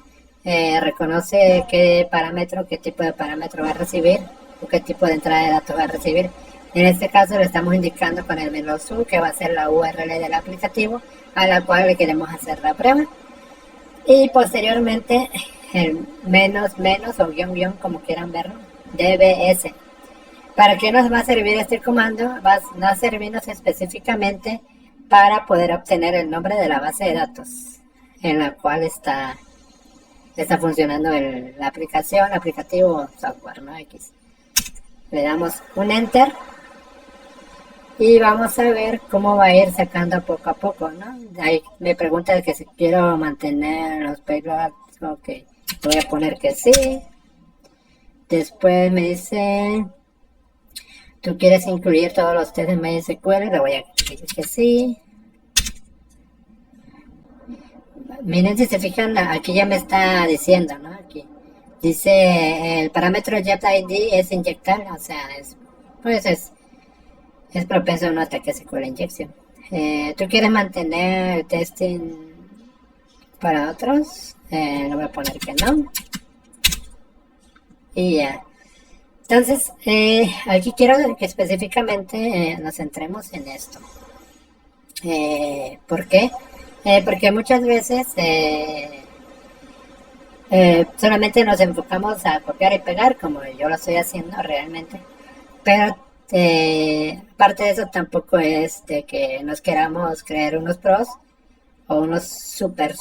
reconoce qué tipo de parámetro va a recibir o qué tipo de entrada de datos va a recibir. En este caso le estamos indicando con el -u, que va a ser la URL del aplicativo a la cual le queremos hacer la prueba. Y posteriormente el menos o guión, como quieran verlo, DBS. ¿Para qué nos va a servir este comando? Va a servirnos específicamente para poder obtener el nombre de la base de datos en la cual está funcionando la aplicación, aplicativo o software, ¿no? X. Le damos un enter y vamos a ver cómo va a ir sacando poco a poco, ¿no? Ahí me pregunta que si quiero mantener los payloads. Ok, voy a poner que sí. Después me dice, ¿tú quieres incluir todos los test de MySQL? Le voy a decir que sí. Miren, si se fijan, aquí ya me está diciendo, ¿no? Aquí dice el parámetro JetID es inyectar, o sea, es propenso a un ataque SQL injection. ¿Tú quieres mantener el testing para otros? Le voy a poner que no. Y ya. Entonces, aquí quiero que específicamente nos centremos en esto. ¿Por qué? Porque muchas veces solamente nos enfocamos a copiar y pegar, como yo lo estoy haciendo realmente. Pero parte de eso tampoco es de que nos queramos creer unos pros o unos super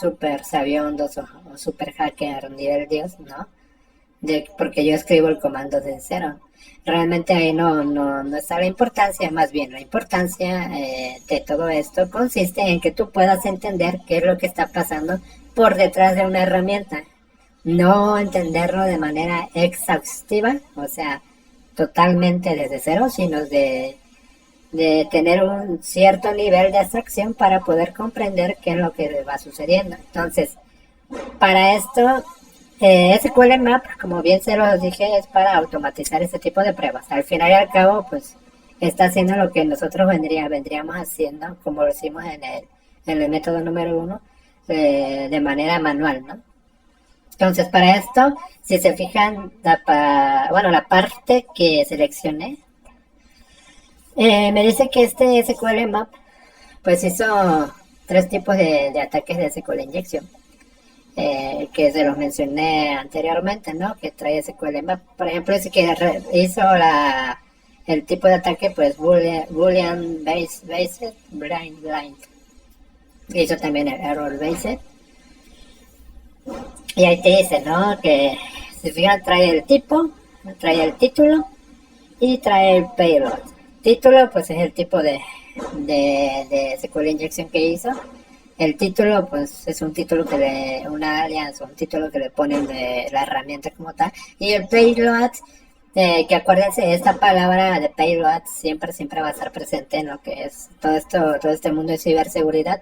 sabiondos o super hacker nivel Dios, ¿no? Porque yo escribo el comando de cero. Realmente ahí no está la importancia, más bien la importancia de todo esto consiste en que tú puedas entender qué es lo que está pasando por detrás de una herramienta. No entenderlo de manera exhaustiva, o sea, totalmente desde cero, sino de tener un cierto nivel de abstracción para poder comprender qué es lo que va sucediendo. Entonces, Para esto, SQL Map, como bien se los dije, es para automatizar este tipo de pruebas. Al final y al cabo, pues está haciendo lo que nosotros vendríamos haciendo, como lo hicimos en el método número 1, de manera manual, ¿no? Entonces, para esto, si se fijan, la parte que seleccioné, me dice que este SQL Map, pues hizo 3 tipos de ataques de SQL Injection. Que se los mencioné anteriormente, ¿no? Que trae SQL Map. Por ejemplo, ese que hizo el tipo de ataque, pues Boolean Based Blind. Hizo también el Error Based. Y ahí te dice, ¿no? Que si fijan, trae el tipo, trae el título y trae el payload. Título, pues es el tipo de SQL Injection que hizo. El título, pues es un título una alias o un título que le ponen de la herramienta como tal. Y el payload, que acuérdense, esta palabra de payload siempre va a estar presente en lo que es todo este mundo de ciberseguridad.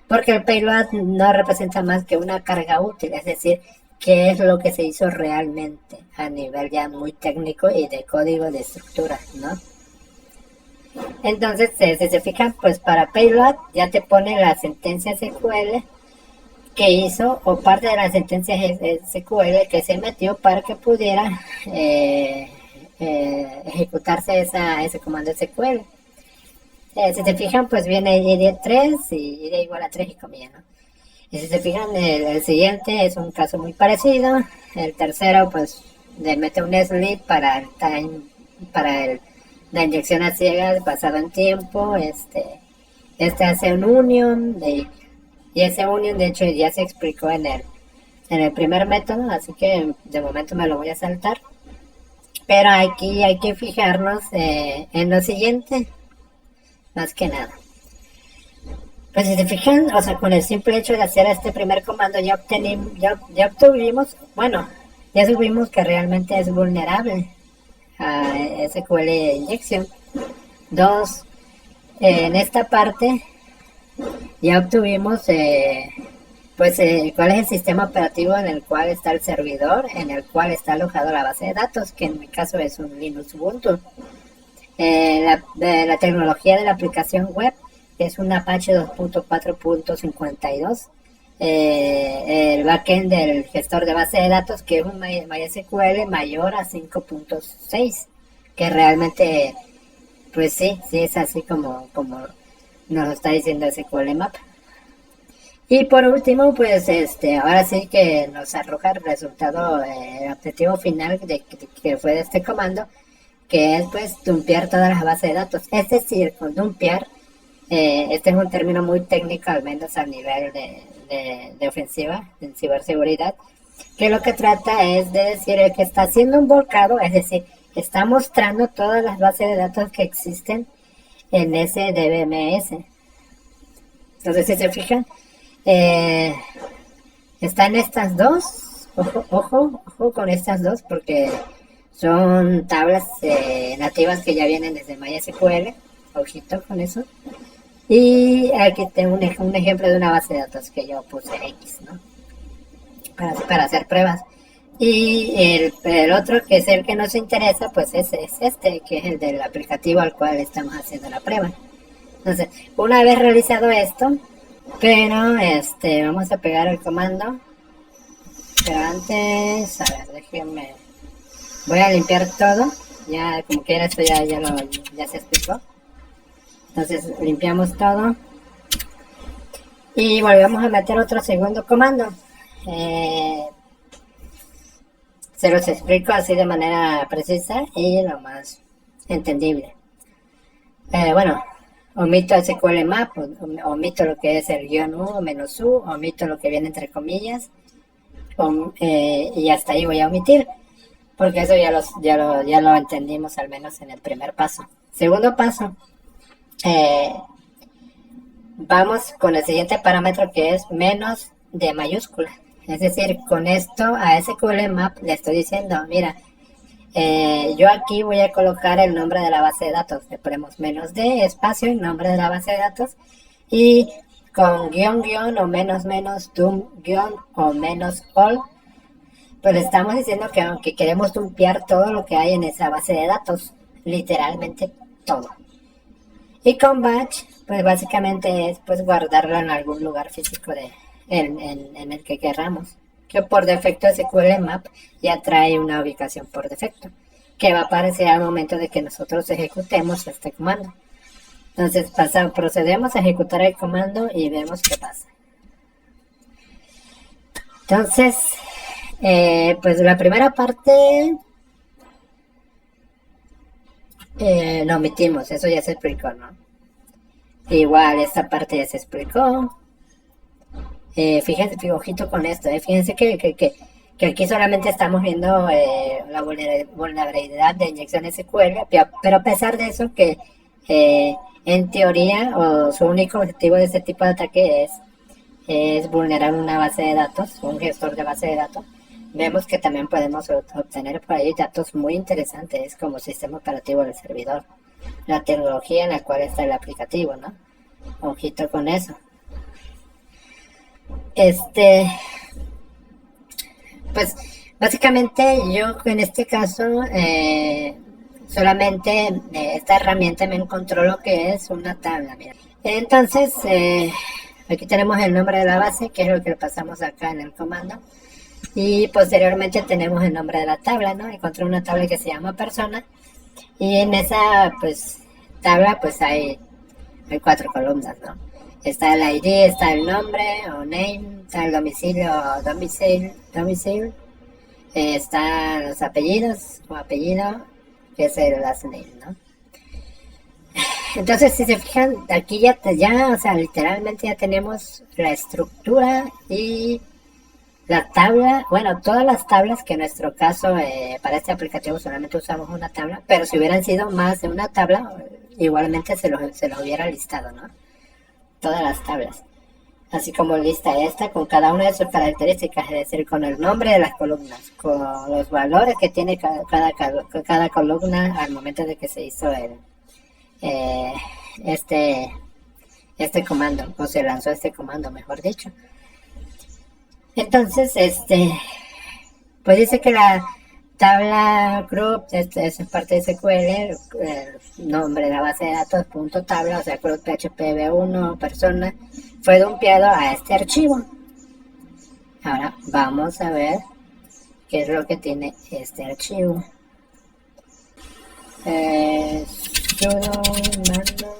Porque el payload no representa más que una carga útil, es decir, qué es lo que se hizo realmente a nivel ya muy técnico y de código de estructura, ¿no? Entonces, si se fijan, pues para payload ya te pone la sentencia SQL que hizo o parte de la sentencia SQL que se metió para que pudiera ejecutarse ese comando SQL. Si se fijan, pues viene id 3 y id igual a 3 y comilla, ¿no? Y si se fijan, el siguiente es un caso muy parecido. El tercero, pues, le mete un SLID para el time, la inyección a ciegas basado en tiempo. Este hace un union, y ese union, de hecho, ya se explicó en el primer método, así que de momento me lo voy a saltar. Pero aquí hay que fijarnos en lo siguiente, más que nada. Pues si se fijan, o sea, con el simple hecho de hacer este primer comando ya obtuvimos, bueno, ya supimos que realmente es vulnerable a SQL Injection. 2, en esta parte ya obtuvimos cuál es el sistema operativo en el cual está el servidor, en el cual está alojado la base de datos, que en mi caso es un Linux Ubuntu. La tecnología de la aplicación web es un Apache 2.4.52. El backend del gestor de base de datos, que es un MySQL mayor a 5.6, que realmente, pues sí es así como nos está diciendo SQL Map. Y por último, pues ahora sí que nos arroja el resultado, el objetivo final que fue de este comando, que es pues dumpear todas las bases de datos. Es decir, con dumpear, este es un término muy técnico, al menos a nivel de ofensiva, en ciberseguridad, que lo que trata es de decir el que está haciendo un volcado, es decir, está mostrando todas las bases de datos que existen en ese DBMS. Entonces, si se fijan, están estas dos, ojo con estas dos, porque son tablas nativas que ya vienen desde MySQL, ojito con eso. Y aquí tengo un ejemplo de una base de datos que yo puse X, ¿no? Para hacer pruebas. Y el otro, que es el que nos interesa, pues es este, que es el del aplicativo al cual estamos haciendo la prueba. Entonces, una vez realizado esto, pero vamos a pegar el comando. Pero antes, a ver, déjenme, voy a limpiar todo. Ya, como quiera, esto ya se explicó. Entonces limpiamos todo y volvemos a meter otro segundo comando. Se los explico así de manera precisa y lo más entendible. Bueno, omito SQL Map, omito lo que es el guión U o menos U, omito lo que viene entre comillas, y hasta ahí voy a omitir, porque eso ya lo entendimos al menos en el primer paso. Segundo paso. Vamos con el siguiente parámetro, que es menos de mayúscula. Es decir, con esto a SQL Map le estoy diciendo, mira, yo aquí voy a colocar el nombre de la base de datos. Le ponemos menos de espacio, el nombre de la base de datos, y con guión o menos dump guión o menos all, pues le estamos diciendo que aunque queremos dumpear todo lo que hay en esa base de datos, literalmente todo. Y con batch, pues básicamente es pues guardarlo en algún lugar físico en el que queramos. Que por defecto SQL Map ya trae una ubicación por defecto, que va a aparecer al momento de que nosotros ejecutemos este comando. Entonces procedemos a ejecutar el comando y vemos qué pasa. Entonces, pues la primera parte lo omitimos, eso ya se explicó, ¿no? Igual esta parte ya se explicó. Fíjense, ojito con esto, fíjense que aquí solamente estamos viendo la vulnerabilidad de inyección SQL, pero a pesar de eso que en teoría o su único objetivo de este tipo de ataque es vulnerar una base de datos, un gestor de base de datos, vemos que también podemos obtener por ahí datos muy interesantes como sistema operativo del servidor, la tecnología en la cual está el aplicativo, ¿no? Ojito con eso. Pues básicamente yo en este caso solamente esta herramienta me encontró lo que es una tabla. Mira. Entonces aquí tenemos el nombre de la base, que es lo que le pasamos acá en el comando, y posteriormente tenemos el nombre de la tabla, ¿no? Encontré una tabla que se llama persona, y en esa pues tabla pues hay 4 columnas, ¿no? Está el ID, está el nombre o name, está el domicilio o domicile, están los apellidos o apellido, que es el last name, ¿no? Entonces, si se fijan, aquí ya, o sea, literalmente ya tenemos la estructura y la tabla, bueno, todas las tablas, que en nuestro caso, para este aplicativo solamente usamos una tabla, pero si hubieran sido más de una tabla, igualmente se los hubiera listado, ¿no? Todas las tablas, así como lista esta con cada una de sus características, es decir, con el nombre de las columnas, con los valores que tiene cada columna al momento de que se hizo este comando, o se lanzó este comando, mejor dicho. Entonces, pues dice que la tabla group es parte de SQL, el nombre de la base de datos, punto tabla, o sea, group PHP V1 persona, fue dumpeado a este archivo. Ahora vamos a ver qué es lo que tiene este archivo. Sudo mando.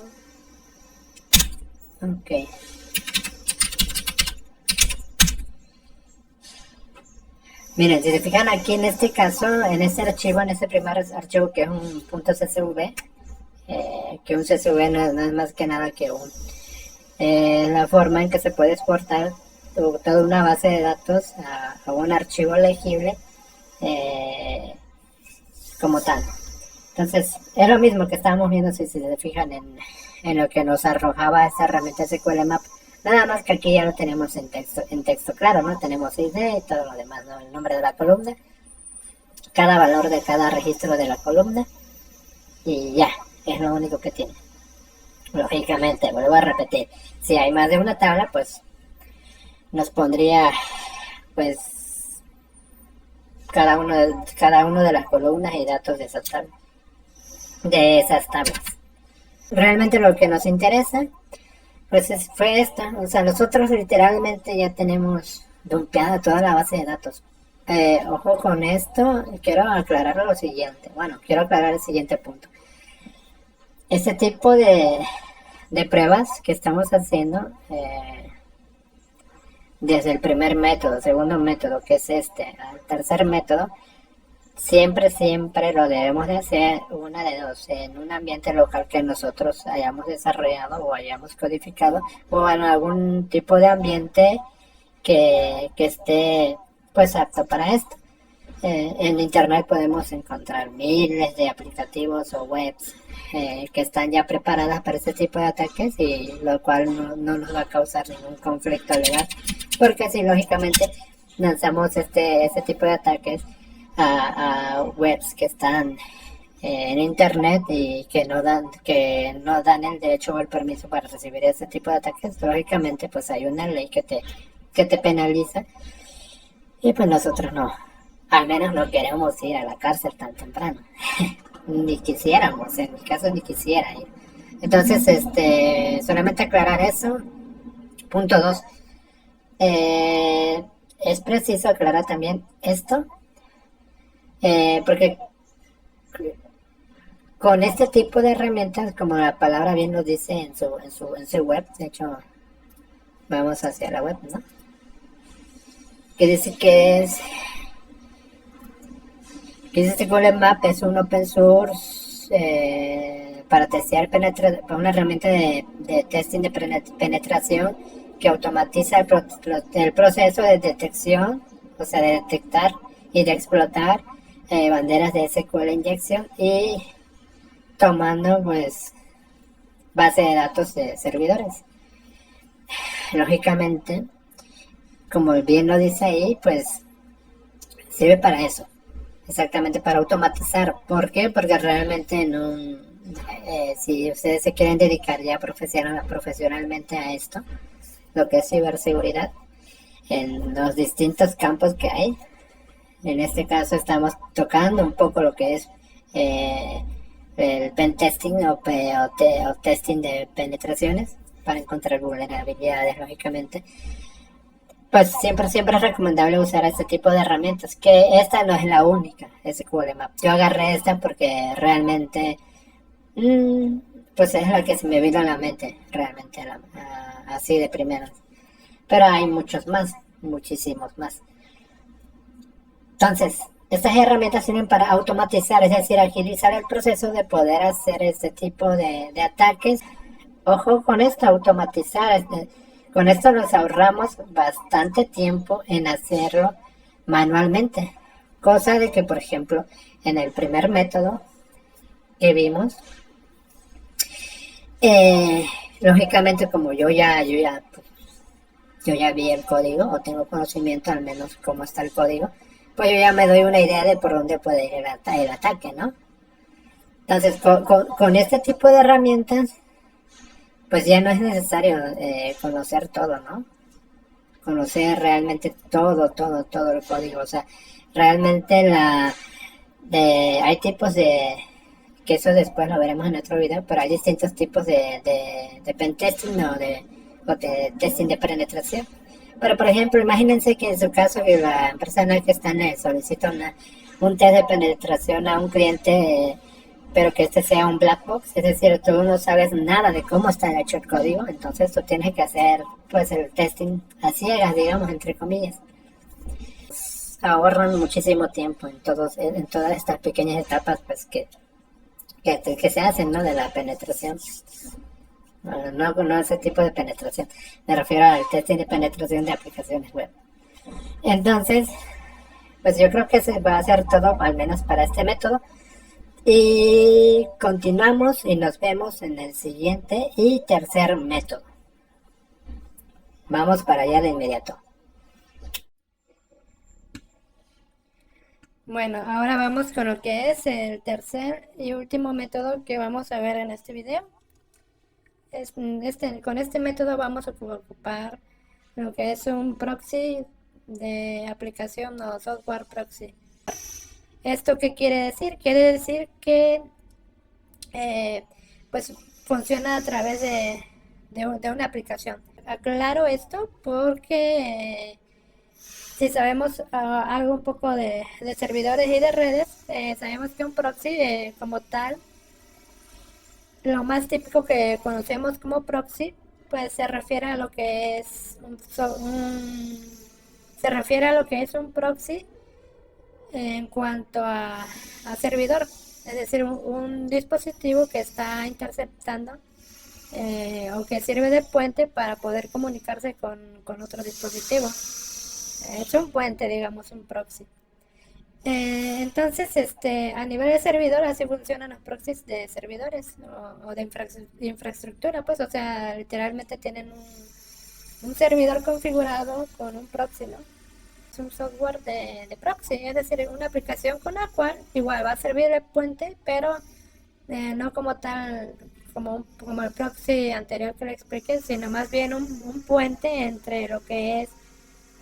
Ok. Miren, si se fijan aquí en este caso, en este archivo, en este primer archivo que es un .csv, que un CSV no es más que nada que la forma en que se puede exportar toda una base de datos a un archivo legible como tal. Entonces, es lo mismo que estábamos viendo si se fijan en lo que nos arrojaba esta herramienta SQL Map. Nada más que aquí ya lo tenemos en texto claro, ¿no? Tenemos ID y todo lo demás, ¿no? El nombre de la columna, cada valor de cada registro de la columna, y ya, es lo único que tiene. Lógicamente, vuelvo a repetir, si hay más de una tabla, pues nos pondría, pues, cada uno de las columnas y datos de esas tablas. Realmente lo que nos interesa pues fue esta, o sea, nosotros literalmente ya tenemos dumpeada toda la base de datos. Ojo con esto, quiero aclarar lo siguiente, quiero aclarar el siguiente punto. Este tipo de pruebas que estamos haciendo desde el primer método, segundo método, que es al tercer método, siempre lo debemos de hacer una de dos, en un ambiente local que nosotros hayamos desarrollado o hayamos codificado, o en algún tipo de ambiente que esté pues apto para esto. En internet podemos encontrar miles de aplicativos o webs que están ya preparadas para este tipo de ataques, y lo cual no nos va a causar ningún conflicto legal, porque si lógicamente lanzamos este tipo de ataques a webs que están en internet y que no dan el derecho o el permiso para recibir ese tipo de ataques, lógicamente pues hay una ley que te penaliza y pues nosotros no, al menos no queremos ir a la cárcel tan temprano. Ni quisiéramos, en mi caso ni quisiera ir. Entonces, solamente aclarar eso. Punto 2. Es preciso aclarar también esto, porque con este tipo de herramientas, como la palabra bien nos dice en su web, de hecho, vamos hacia la web, ¿no? Que dice que Google Map es un open source para testear para una herramienta de testing de penetración que automatiza el proceso de detección, o sea, de detectar y de explotar banderas de SQL injection y tomando pues base de datos de servidores. Lógicamente, como bien lo dice ahí, pues sirve para eso, exactamente para automatizar. ¿Por qué? Porque realmente no, si ustedes se quieren dedicar ya profesionalmente a esto, lo que es ciberseguridad, en los distintos campos que hay, en este caso estamos tocando un poco lo que es el pen testing o testing de penetraciones para encontrar vulnerabilidades, lógicamente. Pues siempre es recomendable usar este tipo de herramientas, que esta no es la única, SQL Map. Yo agarré esta porque realmente, pues es la que se me vino a la mente, realmente, así de primero. Pero hay muchos más, muchísimos más. Entonces, estas herramientas sirven para automatizar, es decir, agilizar el proceso de poder hacer este tipo de ataques. Ojo con esto, automatizar. Con esto nos ahorramos bastante tiempo en hacerlo manualmente. Cosa de que, por ejemplo, en el primer método que vimos, lógicamente como yo ya vi el código o tengo conocimiento al menos cómo está el código, pues yo ya me doy una idea de por dónde puede ir el ataque, ¿no? Entonces, con este tipo de herramientas, pues ya no es necesario conocer todo, ¿no? Conocer realmente todo el código. O sea, realmente hay tipos que eso después lo veremos en otro video, pero hay distintos tipos de pentesting o de testing de penetración. Pero, por ejemplo, imagínense que en su caso que la persona que está solicita un test de penetración a un cliente, pero que este sea un black box, es decir, tú no sabes nada de cómo está hecho el código, entonces tú tienes que hacer pues el testing a ciegas, digamos, entre comillas. Ahorran muchísimo tiempo en todas estas pequeñas etapas pues que se hacen, ¿no? De la penetración. No ese tipo de penetración, me refiero al testing de penetración de aplicaciones web. Entonces, pues yo creo que se va a hacer todo, al menos para este método. Y continuamos y nos vemos en el siguiente y tercer método. Vamos para allá de inmediato. Bueno, ahora vamos con lo que es el tercer y último método que vamos a ver en este video. Con este método vamos a ocupar lo que es un proxy de aplicación o software proxy. ¿Esto qué quiere decir? Quiere decir que pues funciona a través de una aplicación. Aclaro esto porque si sabemos algo un poco de servidores y de redes, sabemos que un proxy como tal, lo más típico que conocemos como proxy, pues se refiere a lo que es un proxy en cuanto a servidor, es decir, un dispositivo que está interceptando o que sirve de puente para poder comunicarse con otro dispositivo. Es un puente, digamos, un proxy. Entonces, a nivel de servidor, así funcionan los proxies de servidores o de infraestructura, pues, o sea, literalmente tienen un servidor configurado con un proxy, ¿no? un software de proxy, es decir, una aplicación con la cual igual va a servir el puente, pero no como tal, como el proxy anterior que le expliqué, sino más bien un puente entre lo que es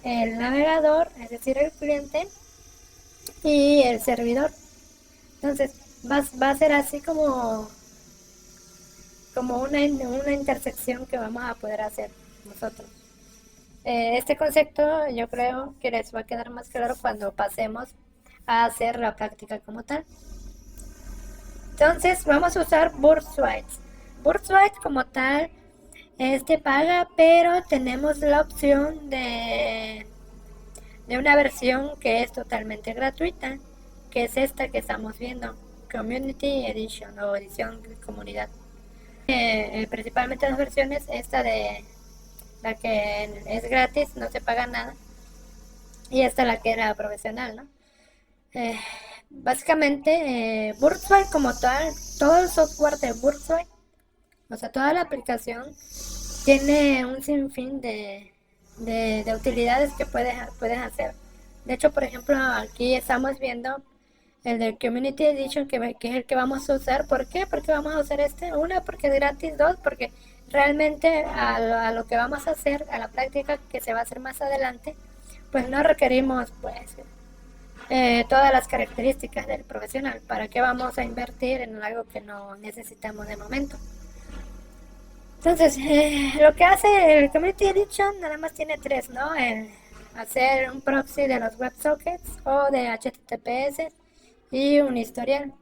el navegador, es decir, el cliente, y el servidor. Entonces va a ser así como una intersección que vamos a poder hacer nosotros. Este concepto yo creo que les va a quedar más claro cuando pasemos a hacer la práctica como tal. Entonces vamos a usar Buzzwise. Buzzwise como tal paga, pero tenemos la opción de una versión que es totalmente gratuita, que es esta que estamos viendo, Community Edition o edición de comunidad. Principalmente las versiones, esta de la que es gratis, no se paga nada, y esta la que era profesional, ¿no? Básicamente, Buzzwise como tal, todo el software de Buzzwise, o sea, toda la aplicación tiene un sinfín de utilidades que puedes hacer. De hecho, por ejemplo, aquí estamos viendo el de Community Edition, que es el que vamos a usar. ¿Por qué? Porque vamos a usar una, porque es gratis; dos, porque realmente a lo que vamos a hacer, a la práctica que se va a hacer más adelante, pues no requerimos pues todas las características del profesional. ¿Para qué vamos a invertir en algo que no necesitamos de momento? Entonces, lo que hace el Community Edition nada más tiene tres, ¿no? El hacer un proxy de los WebSockets o de HTTPS y un historial.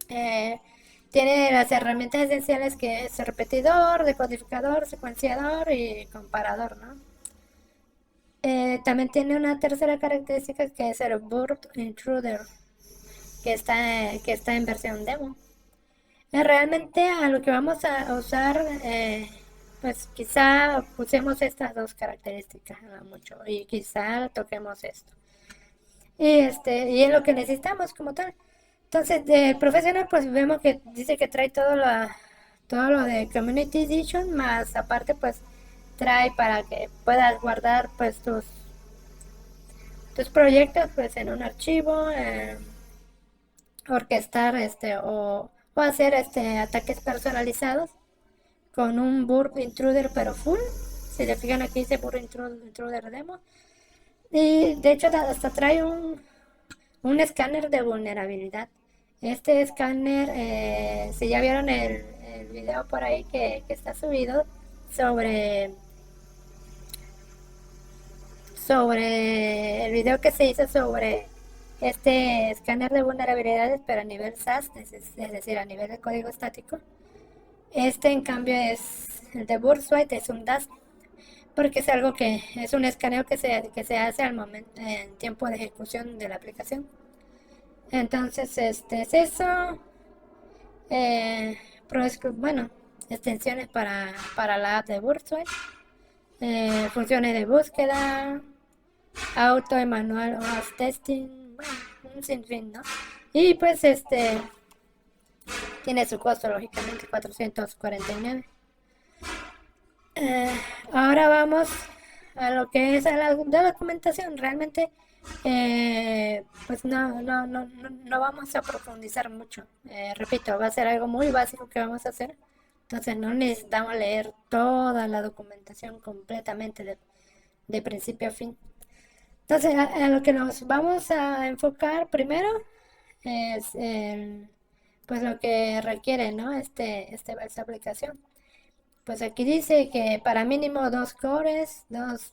Tiene las herramientas esenciales, que es repetidor, decodificador, secuenciador y comparador, ¿no? También tiene una tercera característica, que es el Burst Intruder, que está en versión demo. Realmente a lo que vamos a usar, pues quizá usemos estas dos características, no mucho, y quizá toquemos esto. Y es lo que necesitamos como tal. Entonces, de profesional, pues vemos que dice que trae todo lo de Community Edition, más aparte pues trae para que puedas guardar pues tus proyectos pues en un archivo, orquestar o hacer ataques personalizados con un Burp Intruder pero full. Si le fijan, aquí dice Burp Intruder Demo, y de hecho hasta trae un escáner de vulnerabilidad. Este escáner, si ya vieron el video por ahí que está subido sobre el video que se hizo sobre este escáner de vulnerabilidades, pero a nivel SAS, es decir, a nivel de código estático. En cambio, el de Buzzwise es un DAST, porque es algo que es un escaneo que se hace al momento, en tiempo de ejecución de la aplicación. Entonces, es eso. Bueno, extensiones para la app de Buzzwise, funciones de búsqueda, auto y manual OAuth testing, bueno, un sinfín, ¿no? Y pues tiene su costo, lógicamente, $449. Ahora vamos a lo que es la documentación. Realmente pues no vamos a profundizar mucho. Repito, va a ser algo muy básico que vamos a hacer. Entonces no necesitamos leer toda la documentación completamente de principio a fin. Entonces, a lo que nos vamos a enfocar primero es pues lo que requiere, ¿no? Esta aplicación. Pues aquí dice que para mínimo 2 cores, 2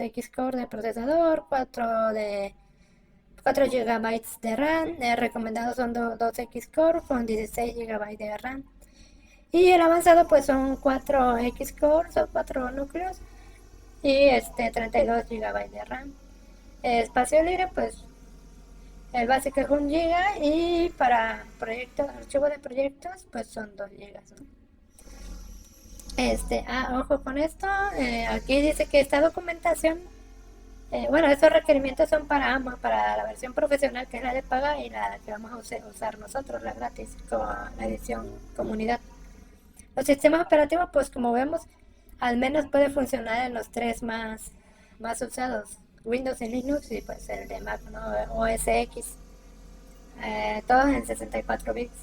X core de procesador, 4 GB de RAM. Recomendados son 2 X core con 16 GB de RAM. Y el avanzado pues son 4 X core, son 4 núcleos y 32 GB de RAM. Espacio libre, pues el básico es 1 GB, y para archivo de proyectos pues son 2 GB, ¿no? Ojo con esto, aquí dice que esta documentación, bueno, estos requerimientos son para ambos, para la versión profesional, que es la de paga, y la que vamos a usar nosotros, la gratis, como la edición comunidad. Los sistemas operativos, pues como vemos, al menos puede funcionar en los tres más usados, Windows y Linux, y pues el de Mac, ¿no? OS X, todos en 64 bits.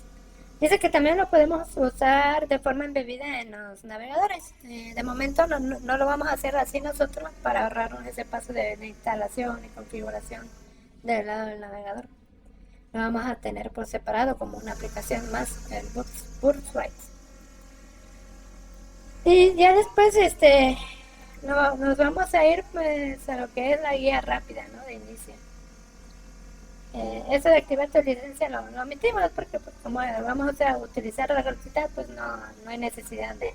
Dice que también lo podemos usar de forma embebida en los navegadores. De momento no lo vamos a hacer así nosotros para ahorrarnos ese paso de instalación y configuración del lado del navegador. Lo vamos a tener por separado como una aplicación más, el Bourtzweit. Y ya después nos vamos a ir pues a lo que es la guía rápida, ¿no? De inicio. Eso de activar tu licencia lo omitimos porque pues, como vamos a utilizar la velocidad, pues no hay necesidad de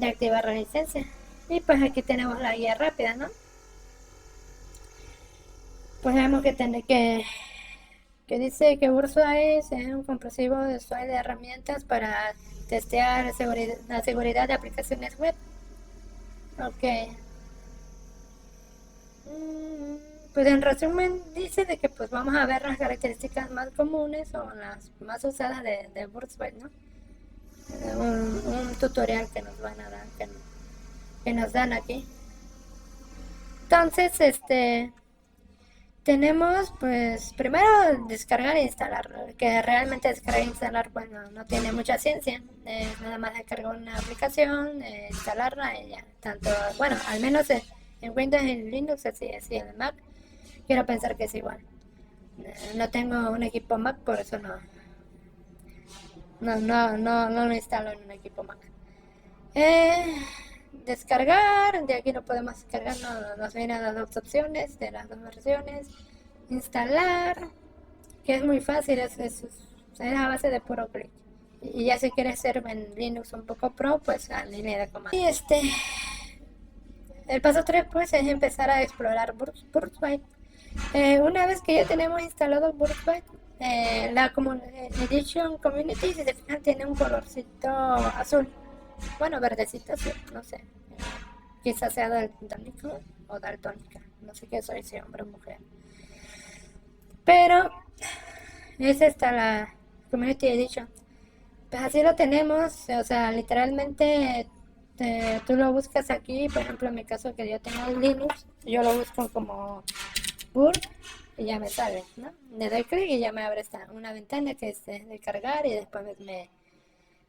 activar la licencia. Y pues aquí tenemos la guía rápida, ¿no? Pues vemos que dice que Burswise es un compresivo visual de herramientas para testear la seguridad de aplicaciones web. Ok. Pues en resumen dice de que pues vamos a ver las características más comunes o las más usadas de Burswise, ¿no? Un tutorial que nos van a dar, que nos dan aquí. Entonces, tenemos pues primero descargar e instalar, que realmente descargar e instalar pues no tiene mucha ciencia, nada más descargar una aplicación, instalarla y ya, tanto, bueno, al menos en Windows y en Linux así en el Mac, quiero pensar que es igual. No tengo un equipo Mac, por eso no lo instalo en un equipo Mac. Descargar, de aquí lo podemos descargar, nos vienen las dos opciones de las dos versiones. Instalar, que es muy fácil, es a base de puro clic. Y ya si quieres ser en Linux un poco pro, pues a línea de comando. Y el paso 3 pues es empezar a explorar Burswite. Una vez que ya tenemos instalado Burswite, la Edition Community, si se fijan, tiene un colorcito azul. Bueno, verdecito azul, no sé. Quizás sea daltónico o daltónica. No sé qué soy, si hombre o mujer. Pero es esta la Community Edition. Pues así lo tenemos, o sea, literalmente tú lo buscas aquí, por ejemplo en mi caso que yo tengo Linux, yo lo busco como Burt y ya me sale, ¿no? Le doy clic y ya me abre una ventana que es de cargar y después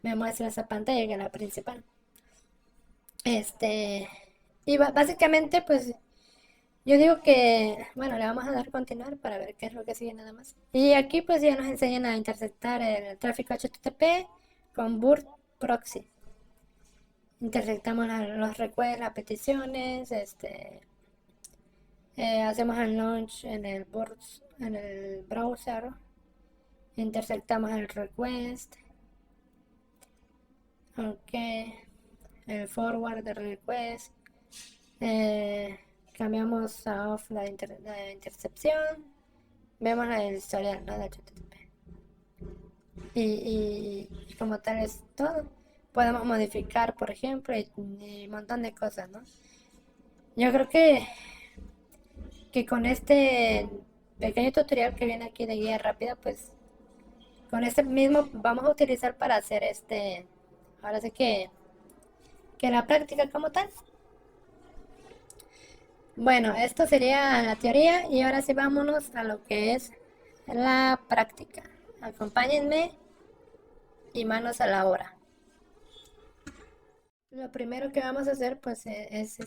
me muestra esa pantalla que es la principal. Y básicamente pues yo digo que, bueno, le vamos a dar continuar para ver qué es lo que sigue nada más. Y aquí pues ya nos enseñan a interceptar el tráfico HTTP con Burt Proxy. Interceptamos los requests, las peticiones, hacemos el launch en el browser, interceptamos el request, ok, el forward del request, cambiamos a off la intercepción, vemos el historial, ¿no? de HTTP. Y como tal es todo. Podemos modificar, por ejemplo, y un montón de cosas, ¿no? Yo creo que con este pequeño tutorial que viene aquí de guía rápida, pues con este mismo vamos a utilizar para hacer ahora sí que la práctica como tal. Bueno, esto sería la teoría y ahora sí vámonos a lo que es la práctica. Acompáñenme y manos a la obra. Lo primero que vamos a hacer pues es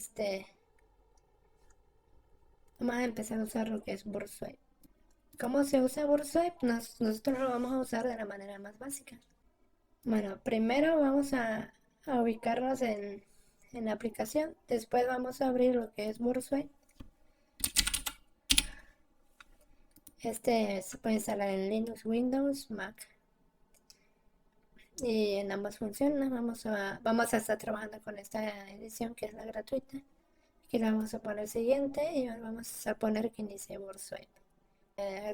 vamos a empezar a usar lo que es Burswite. ¿Cómo se usa Burswite? Nosotros lo vamos a usar de la manera más básica. Bueno, primero vamos a ubicarnos en la aplicación, después vamos a abrir lo que es Burswite. Se puede instalar en Linux, Windows, Mac. Y en ambas funciones vamos a estar trabajando con esta edición que es la gratuita. Aquí le vamos a poner siguiente y vamos a poner que inicie Burswite.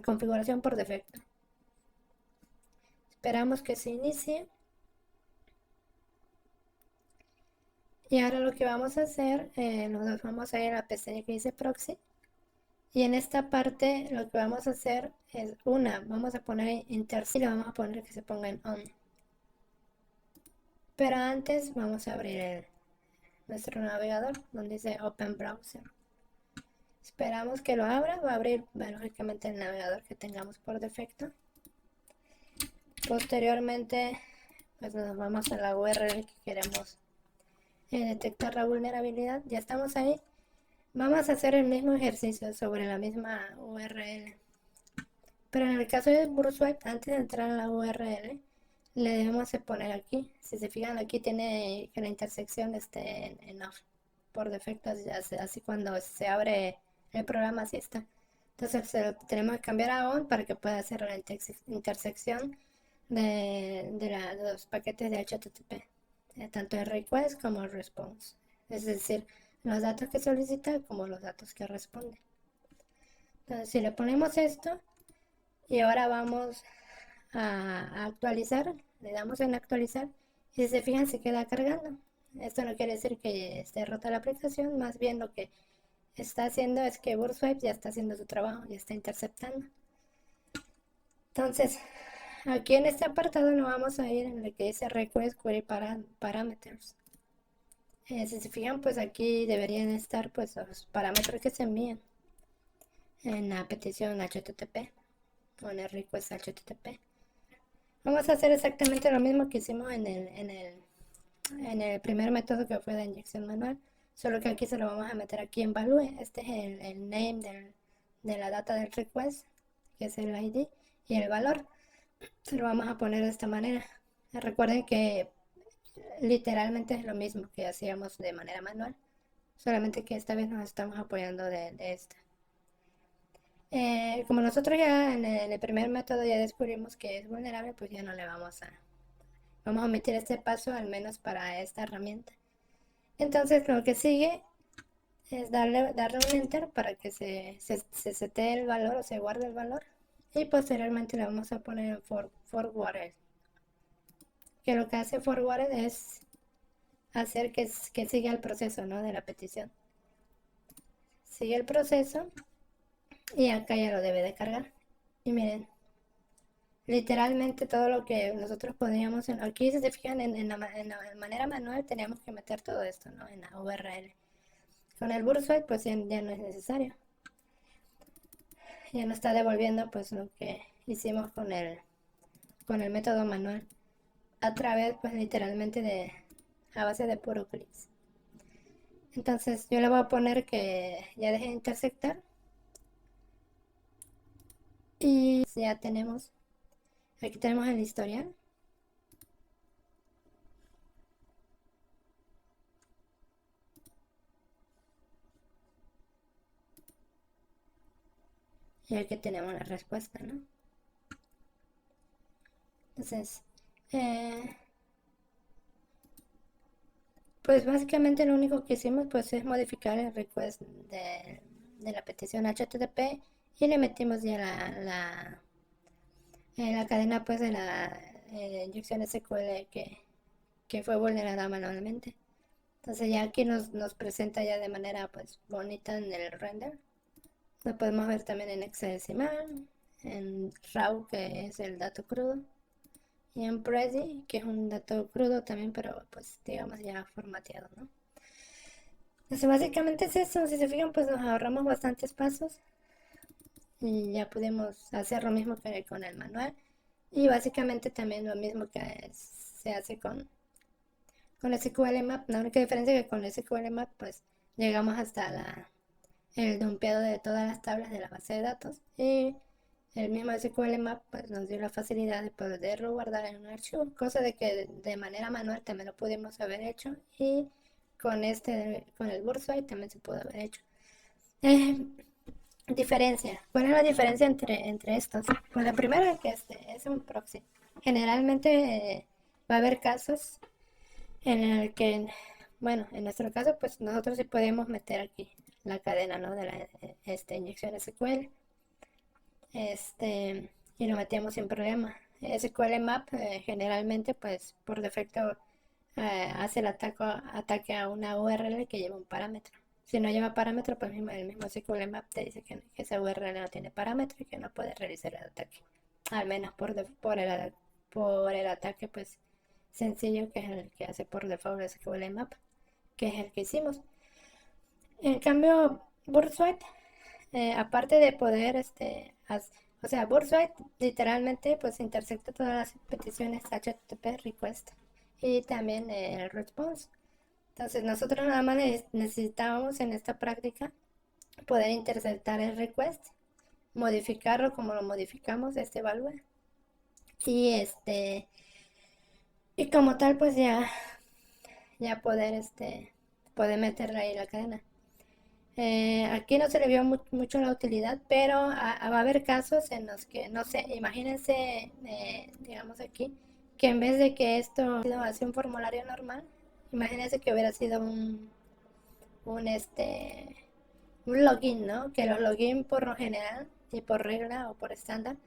Configuración por defecto. Esperamos que se inicie. Y ahora lo que vamos a hacer, nos vamos a ir a la pestaña que dice proxy. Y en esta parte lo que vamos a hacer es vamos a poner intercept y le vamos a poner que se ponga en on. Pero antes vamos a abrir nuestro navegador donde dice Open Browser. Esperamos que lo abra, va a abrir lógicamente el navegador que tengamos por defecto. Posteriormente pues nos vamos a la URL que queremos detectar la vulnerabilidad. Ya estamos ahí. Vamos a hacer el mismo ejercicio sobre la misma URL. Pero en el caso de Burswipe, antes de entrar a la URL, le debemos de poner aquí. Si se fijan, aquí tiene que la intersección esté en off. Por defecto, así cuando se abre el programa, así está. Entonces tenemos que cambiar a on para que pueda hacer la intersección de los paquetes de HTTP, tanto el request como el response. Es decir, los datos que solicita como los datos que responde. Entonces, si le ponemos esto y ahora vamos a actualizar, le damos en actualizar y si se fijan se queda cargando. Esto no quiere decir que esté rota la aplicación, más bien lo que está haciendo es que Burswipe ya está haciendo su trabajo, ya está interceptando. Entonces, aquí en este apartado nos vamos a ir en el que dice Request Query Parameters. Si se fijan, pues aquí deberían estar pues los parámetros que se envían en la petición HTTP o en el request HTTP. Vamos a hacer exactamente lo mismo que hicimos en el primer método que fue de inyección manual, solo que aquí se lo vamos a meter aquí en value. Este es el name de la data del request, que es el ID, y el valor. Se lo vamos a poner de esta manera. Recuerden que literalmente es lo mismo que hacíamos de manera manual, solamente que esta vez nos estamos apoyando de esta. Como nosotros ya en el primer método ya descubrimos que es vulnerable, pues ya no le vamos a omitir este paso, al menos para esta herramienta. Entonces lo que sigue es darle un enter para que se setee el valor o se guarde el valor, y posteriormente le vamos a poner en forwarded, que lo que hace forwarded es hacer que siga el proceso, ¿no?, de la petición. Sigue el proceso y acá ya lo debe de cargar. Y miren, literalmente todo lo que nosotros podíamos, aquí si se fijan en la manera manual teníamos que meter todo esto, ¿no?, en la URL. Con el Burswipe pues ya no es necesario. Ya nos está devolviendo pues lo que hicimos con el método manual, a través pues literalmente a base de puro clics. Entonces yo le voy a poner que ya deje de intersectar y ya tenemos, aquí tenemos el historial. Y aquí tenemos la respuesta, ¿no? Entonces, pues básicamente lo único que hicimos pues es modificar el request de la petición HTTP y le metimos ya la cadena pues de la inyección SQL que fue vulnerada manualmente. Entonces ya aquí nos presenta ya de manera pues bonita en el render. Lo podemos ver también en hexadecimal, en RAW, que es el dato crudo, y en Prezi, que es un dato crudo también, pero pues digamos ya formateado, ¿no? Entonces básicamente es eso. Si se fijan, pues nos ahorramos bastantes pasos y ya pudimos hacer lo mismo que con el manual, y básicamente también lo mismo que se hace con SQL Map. La única diferencia es que con SQL Map pues llegamos hasta el dumpeado de todas las tablas de la base de datos, y el mismo SQL Map pues nos dio la facilidad de poderlo guardar en un archivo, cosa de que de manera manual también lo pudimos haber hecho, y con el Burswipe también se pudo haber hecho. Diferencia. ¿Cuál es la diferencia entre estos? Pues la primera es que este es un proxy. Generalmente va a haber casos en el que, bueno, en nuestro caso pues nosotros sí podemos meter aquí la cadena, ¿no?, de la inyección SQL, y lo metemos sin problema. SQL Map generalmente pues por defecto hace el ataque a una URL que lleva un parámetro. Si no lleva parámetro, pues el mismo SQL Map te dice que esa URL no tiene parámetro y que no puede realizar el ataque. Al menos por el ataque pues sencillo, que es el que hace por default SQL Map, que es el que hicimos. En cambio, Buzzword, aparte de poder, o sea, Buzzword literalmente pues intersecta todas las peticiones HTTP request y también el response. Entonces nosotros nada más necesitábamos en esta práctica poder interceptar el request, modificarlo como lo modificamos este evaluar y y como tal pues ya poder meterle ahí la cadena. Aquí no se le vio mucho la utilidad, pero va a haber casos en los que, no sé, imagínense, digamos aquí, que en vez de que esto hubiera sido así un formulario normal, imagínense que hubiera sido un, un login, ¿no? Que los login por lo general y por regla o por estándar,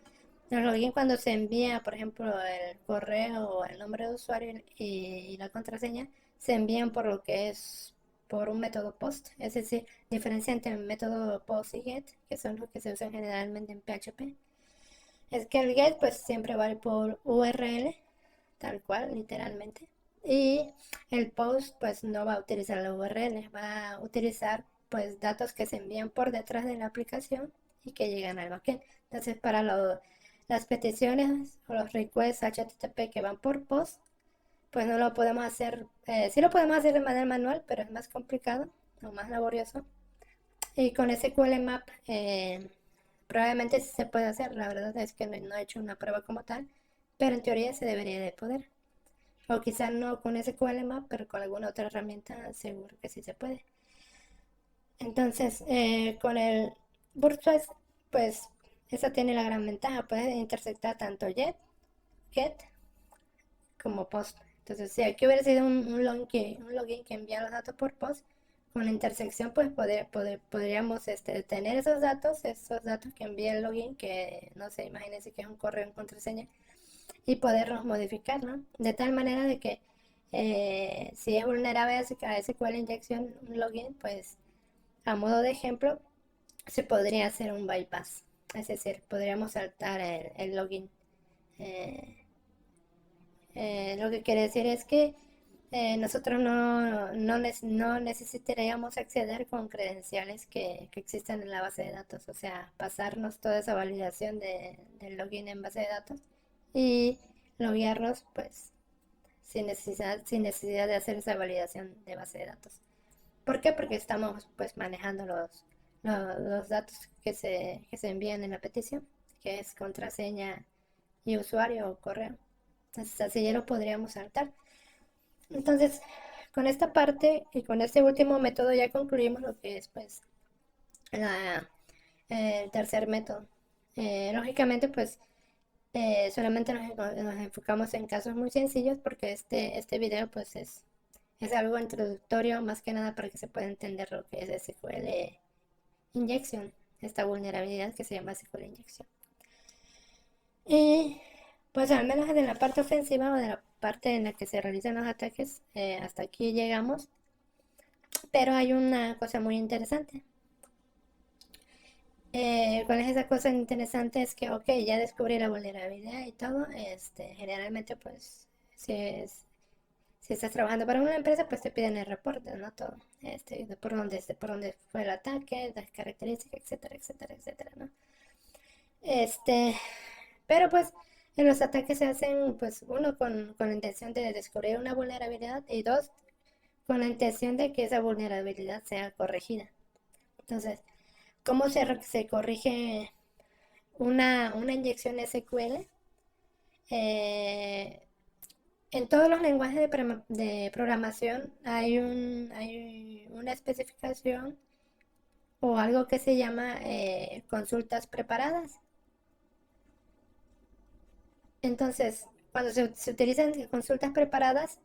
los login cuando se envía, por ejemplo, el correo o el nombre de usuario y la contraseña, se envían por lo que es por un método POST, es decir, diferencia entre el método POST y GET, que son los que se usan generalmente en PHP. Es que el GET pues siempre va por URL, tal cual, literalmente. Y el POST pues no va a utilizar la URL, va a utilizar pues datos que se envían por detrás de la aplicación y que llegan al backend. Entonces para las peticiones o los requests HTTP que van por POST, pues no lo podemos hacer, sí lo podemos hacer de manera manual, pero es más complicado o más laborioso. Y con SQL Map probablemente sí se puede hacer, la verdad es que no he hecho una prueba como tal, pero en teoría se debería de poder. O quizás no con SQL Map, pero con alguna otra herramienta seguro que sí se puede. Entonces, con el WordPress, pues esa tiene la gran ventaja, puede intersectar tanto GET como POST. Entonces, si aquí hubiera sido un login que envía los datos por POST, con la intersección, pues podríamos tener esos datos que envía el login, que no sé, imagínense que es un correo en contraseña, y poderlos modificar, ¿no? De tal manera de que si es vulnerable a SQL inyección un login, pues a modo de ejemplo, se podría hacer un bypass. Es decir, podríamos saltar el login. Eh, lo que quiere decir es que nosotros no necesitaríamos acceder con credenciales que existen en la base de datos, o sea, pasarnos toda esa validación del login en base de datos y loguearnos pues sin necesidad de hacer esa validación de base de datos. ¿Por qué? Porque estamos pues manejando los datos que se envían en la petición, que es contraseña y usuario o correo. Entonces así ya lo podríamos saltar. Entonces, con esta parte y con este último método ya concluimos lo que es pues la, el tercer método. Lógicamente pues solamente nos enfocamos en casos muy sencillos porque este video pues es algo introductorio más que nada para que se pueda entender lo que es SQL Injection, esta vulnerabilidad que se llama SQL Injection. Y pues al menos de la parte ofensiva o de la parte en la que se realizan los ataques, hasta aquí llegamos. Pero hay una cosa muy interesante. ¿Cuál es esa cosa interesante? Es que, ok, ya descubrí la vulnerabilidad y todo. Generalmente, pues, si estás trabajando para una empresa, pues te piden el reporte, ¿no? Todo. De por dónde fue el ataque, las características, etcétera, etcétera, etcétera, ¿no? Pero pues los ataques se hacen, pues, uno con la intención de descubrir una vulnerabilidad y dos, con la intención de que esa vulnerabilidad sea corregida. Entonces, ¿cómo se corrige una inyección SQL? Eh, en todos los lenguajes de programación hay una especificación o algo que se llama consultas preparadas. Entonces, cuando se utilizan consultas preparadas,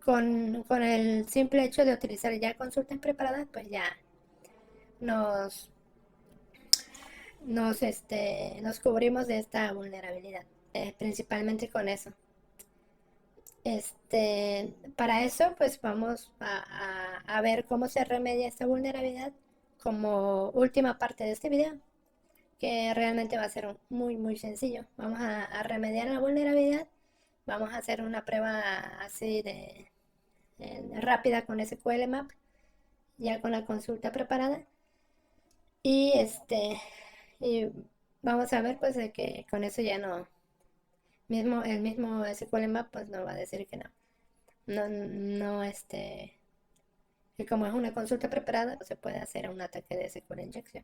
con el simple hecho de utilizar ya consultas preparadas, pues ya nos, nos cubrimos de esta vulnerabilidad, principalmente con eso. Para eso, pues vamos a ver cómo se remedia esta vulnerabilidad como última parte de este video, que realmente va a ser muy, muy sencillo. Vamos a remediar la vulnerabilidad vamos a hacer una prueba así de rápida con SQL Map, ya con la consulta preparada. Y y vamos a ver pues de que con eso ya no, el mismo SQL Map pues no va a decir que no. Y como es una consulta preparada, pues se puede hacer un ataque de SQL injection.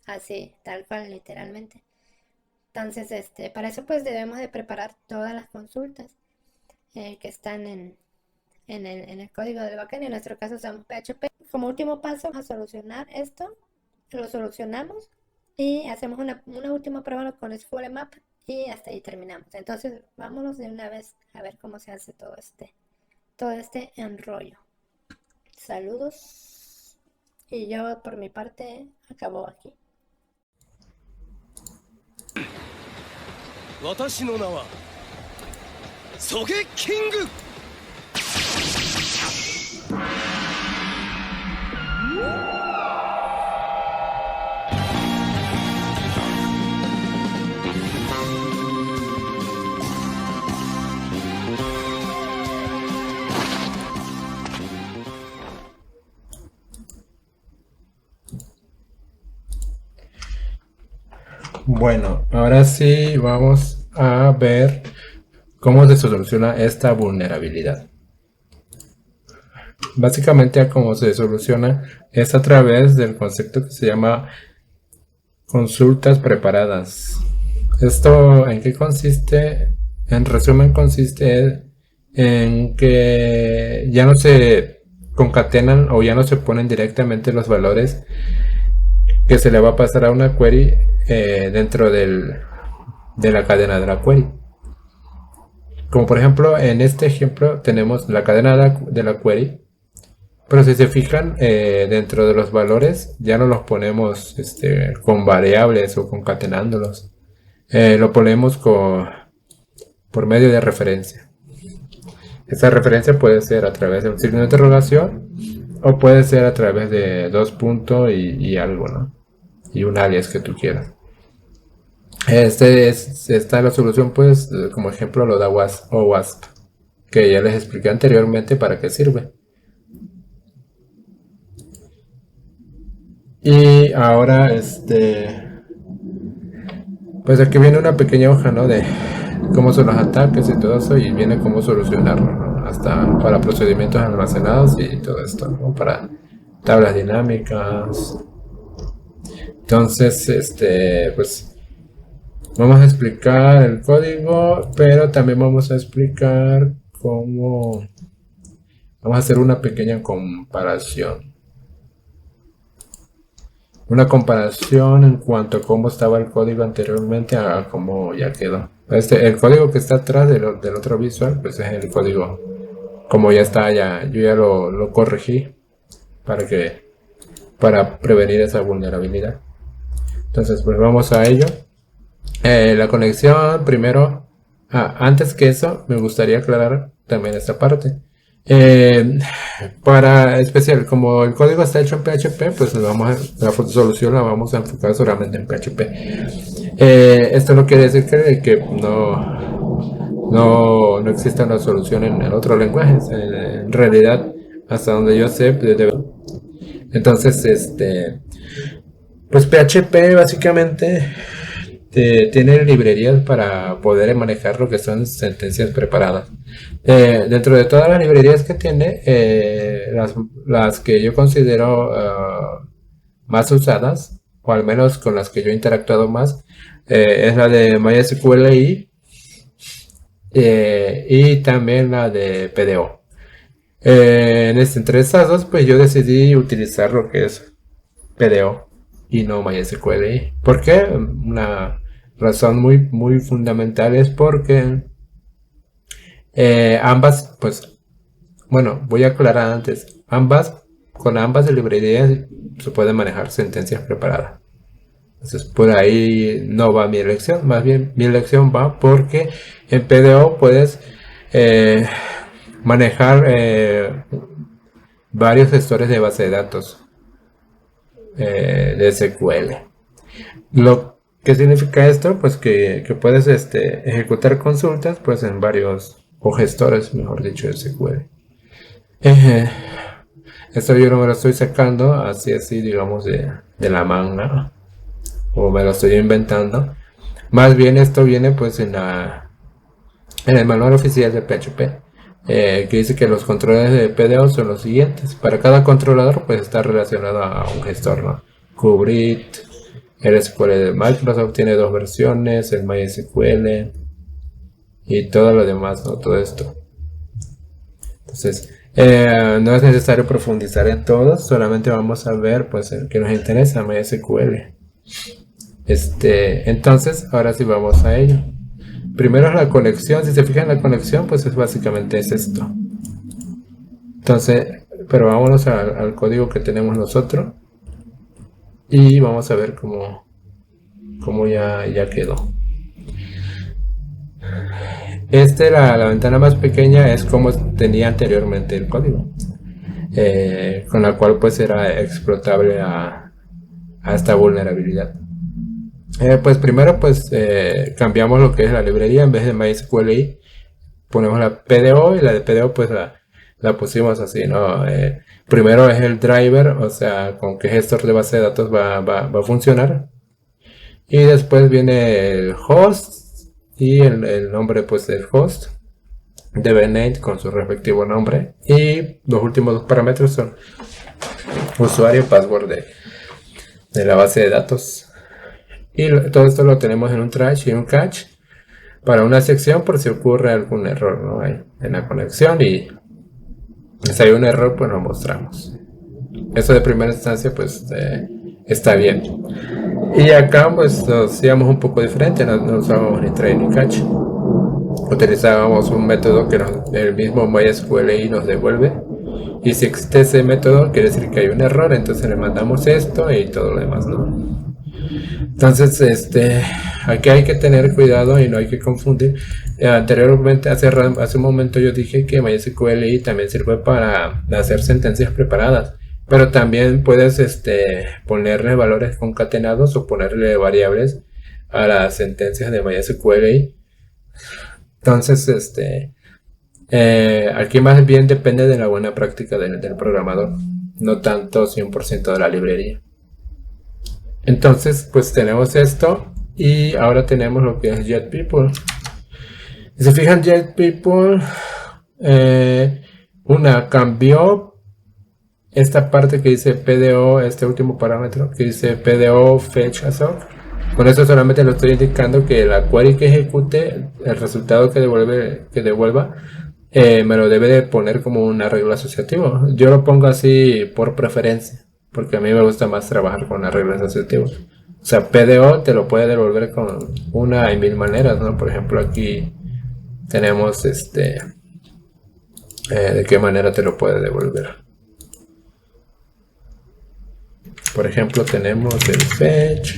Así, tal cual, literalmente. Entonces, para eso pues debemos de preparar todas las consultas que están en el código del backend. En nuestro caso usamos PHP. Como último paso, vamos a solucionar esto. Lo solucionamos y hacemos una última prueba con SQL Map y hasta ahí terminamos. Entonces, vámonos de una vez a ver cómo se hace todo este enrollo. Saludos. Y yo por mi parte acabo aquí. 私の名はソゲキング。Bueno, ahora sí vamos a ver cómo se soluciona esta vulnerabilidad. Básicamente, cómo se soluciona es a través del concepto que se llama consultas preparadas. ¿Esto en qué consiste? En resumen, consiste en que ya no se concatenan o ya no se ponen directamente los valores que se le va a pasar a una query dentro de la cadena de la query. Como por ejemplo, en este ejemplo tenemos la cadena de la query, pero si se fijan, dentro de los valores ya no los ponemos con variables o concatenándolos. Lo ponemos por medio de referencia. Esta referencia puede ser a través de un signo de interrogación o puede ser a través de dos puntos y algo, ¿no? Y un alias que tú quieras. Esta es la solución, pues, como ejemplo lo da OWASP, que ya les expliqué anteriormente para qué sirve. Y ahora, pues aquí viene una pequeña hoja, ¿no? De cómo son los ataques y todo eso, y viene cómo solucionarlo, ¿no? Hasta para procedimientos almacenados y todo esto, ¿no? Para tablas dinámicas. Entonces, pues vamos a explicar el código, pero también vamos a explicar cómo vamos a hacer una pequeña comparación. Una comparación en cuanto a cómo estaba el código anteriormente a cómo ya quedó. El código que está atrás del otro visual, pues es el código como ya está, yo ya lo corregí para prevenir esa vulnerabilidad. Entonces, pues vamos a ello. La conexión, primero, antes que eso, me gustaría aclarar también esta parte. Para especial, como el código está hecho en PHP, pues la solución la vamos a enfocar solamente en PHP. Esto no quiere decir que no exista una solución en otro lenguaje. En realidad, hasta donde yo sé, entonces, pues PHP básicamente tiene librerías para poder manejar lo que son sentencias preparadas. Dentro de todas las librerías que tiene, las que yo considero más usadas, o al menos con las que yo he interactuado más, es la de MySQL y también la de PDO. Entre esas dos, pues yo decidí utilizar lo que es PDO y no MySQL. ¿Por qué? Una razón muy fundamental es porque ambas, pues, bueno, voy a aclarar antes, con ambas librerías se pueden manejar sentencias preparadas. Entonces por ahí no va mi elección, más bien mi elección va porque en PDO puedes manejar varios gestores de base de datos de SQL. ¿Qué significa esto? Pues que puedes ejecutar consultas pues en varios o gestores, mejor dicho, de SQL. Esto yo no me lo estoy sacando así, digamos, de la manga, o me lo estoy inventando. Más bien esto viene pues en el manual oficial de PHP, que dice que los controles de PDO son los siguientes. Para cada controlador pues está relacionado a un gestor, ¿no? Kubrit, el SQL de Microsoft tiene 2 versiones, el MySQL y todo lo demás, ¿no? Todo esto. Entonces, no es necesario profundizar en todos, solamente vamos a ver pues el que nos interesa, MySQL. Entonces, ahora sí vamos a ello. Primero es la conexión. Si se fijan en la conexión, pues básicamente es esto. Entonces, pero vámonos al código que tenemos nosotros y vamos a ver cómo ya quedó. La ventana más pequeña es como tenía anteriormente el código, con la cual pues era explotable a esta vulnerabilidad. Pues primero pues cambiamos lo que es la librería. En vez de MySQL ponemos la PDO, y la de PDO pues la pusimos así, ¿no? Primero es el driver, o sea, con qué gestor de base de datos va a funcionar, y después viene el host y el nombre pues del host, DBNet con su respectivo nombre, y los últimos 2 parámetros son usuario y password de la base de datos. Y todo esto lo tenemos en un trash y un catch para una sección por si ocurre algún error, ¿no? En la conexión, y si hay un error pues lo mostramos. Eso de primera instancia pues está bien. Y acá pues lo hacíamos un poco diferente, no usábamos ni try ni catch. Utilizábamos un método que el mismo MySQL nos devuelve, y si existe ese método quiere decir que hay un error, entonces le mandamos esto y todo lo demás, ¿no? Entonces, aquí hay que tener cuidado y no hay que confundir. Anteriormente, hace un momento yo dije que MySQL también sirve para hacer sentencias preparadas, pero también puedes ponerle valores concatenados o ponerle variables a las sentencias de MySQL. Entonces, aquí más bien depende de la buena práctica del programador, no tanto 100% de la librería. Entonces, pues tenemos esto, y ahora tenemos lo que es JetPeople. Si se fijan, JetPeople cambió esta parte que dice PDO, este último parámetro que dice PDO fetch assoc. Con eso solamente lo estoy indicando que la query que ejecute, el resultado que devuelva, me lo debe de poner como un arreglo asociativo. Yo lo pongo así por preferencia, porque a mí me gusta más trabajar con arreglos asociativos. O sea, PDO te lo puede devolver con una y mil maneras, ¿no? Por ejemplo, aquí tenemos de qué manera te lo puede devolver. Por ejemplo, tenemos el fetch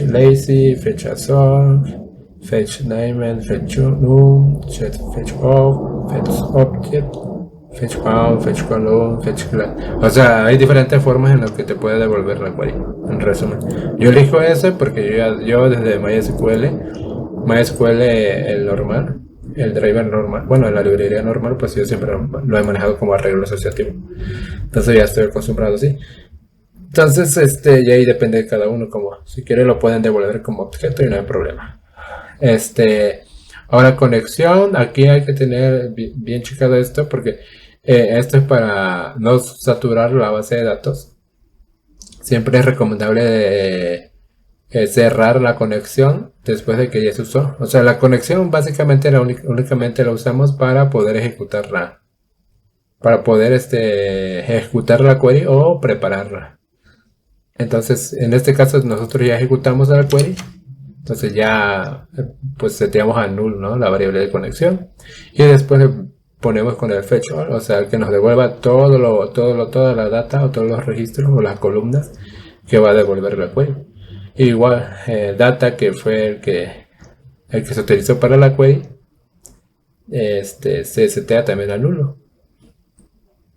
lazy, fetch assoc, fetch diamond, fetch num, fetch off, fetch object, fetch bound, fetch column, fetch class. O sea, hay diferentes formas en las que te puede devolver la query. En resumen, yo elijo ese porque yo desde MySQL el normal, el driver normal, bueno, la librería normal, pues yo siempre lo he manejado como arreglo asociativo. Entonces ya estoy acostumbrado así. Entonces, ya ahí depende de cada uno, como si quiere lo pueden devolver como objeto y no hay problema. Ahora conexión, aquí hay que tener bien checado esto, porque esto es para no saturar la base de datos. Siempre es recomendable cerrar la conexión después de que ya se usó. O sea, la conexión básicamente únicamente la usamos para poder ejecutarla, ejecutar la query o prepararla. Entonces, en este caso nosotros ya ejecutamos la query. Entonces ya pues seteamos a null, ¿no? La variable de conexión, y después le ponemos con el fetch all, o sea, que nos devuelva toda la data o todos los registros o las columnas que va a devolver la query. Igual data, que fue el que se utilizó para la query, se setea también a nulo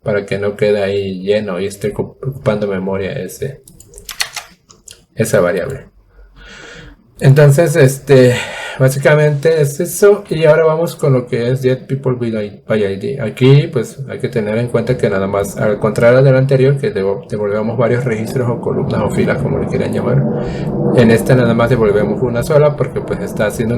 para que no quede ahí lleno y esté ocupando memoria esa variable. Entonces, básicamente es eso. Y ahora vamos con lo que es Get People by ID. Aquí, pues, hay que tener en cuenta que nada más, al contrario del anterior, que devolvemos varios registros o columnas o filas, como le quieran llamar. En esta nada más devolvemos una sola porque, pues, está haciendo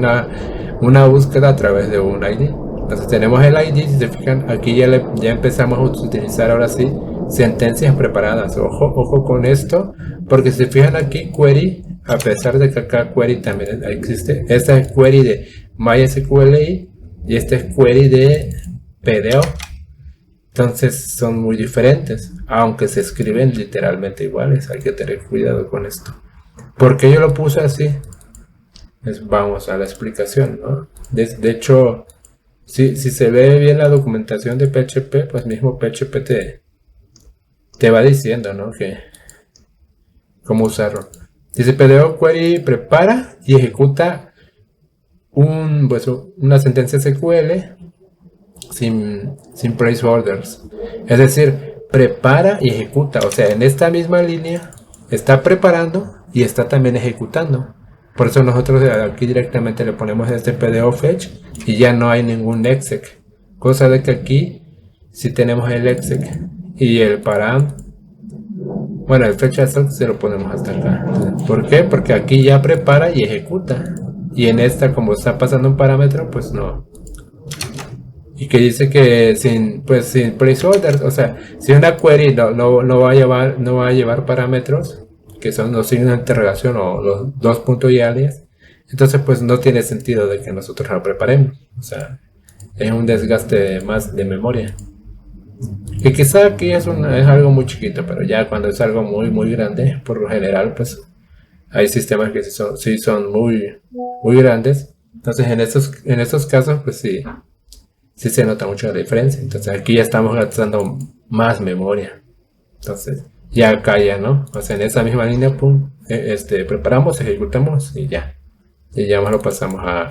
una búsqueda a través de un ID. Entonces tenemos el ID, si se fijan, aquí ya empezamos a utilizar ahora sí sentencias preparadas. Ojo con esto, porque si se fijan aquí, query, a pesar de que acá query también existe, esta es query de MySQLi y esta es query de PDO. Entonces son muy diferentes, aunque se escriben literalmente iguales. Hay que tener cuidado con esto. ¿Por qué yo lo puse así? Pues vamos a la explicación, ¿no? De hecho, si se ve bien la documentación de PHP, pues mismo PHP te va diciendo, ¿no? Que cómo usarlo. Dice PDO query prepara y ejecuta una sentencia SQL sin placeholders. Es decir, prepara y ejecuta. O sea, en esta misma línea está preparando y está también ejecutando. Por eso nosotros aquí directamente le ponemos este PDO fetch y ya no hay ningún exec. Cosa de que aquí sí tenemos el exec y el param. Bueno, el fetch asset se lo ponemos hasta acá. ¿Por qué? Porque aquí ya prepara y ejecuta. Y en esta, como está pasando un parámetro, pues no. Y que dice que sin placeholders, o sea, si una query no va a llevar parámetros, que son los signos de interrogación o los dos puntos y alias, entonces pues no tiene sentido de que nosotros la preparemos. O sea, es un desgaste más de memoria. Y quizá aquí es algo muy chiquito, pero ya cuando es algo muy grande, por lo general, pues hay sistemas que sí son muy grandes. Entonces en estos casos, pues sí se nota mucho la diferencia. Entonces aquí ya estamos gastando más memoria. Entonces ya acá ya, ¿no? O sea, en esa misma línea, pum, preparamos, ejecutamos y ya. Y ya más lo pasamos a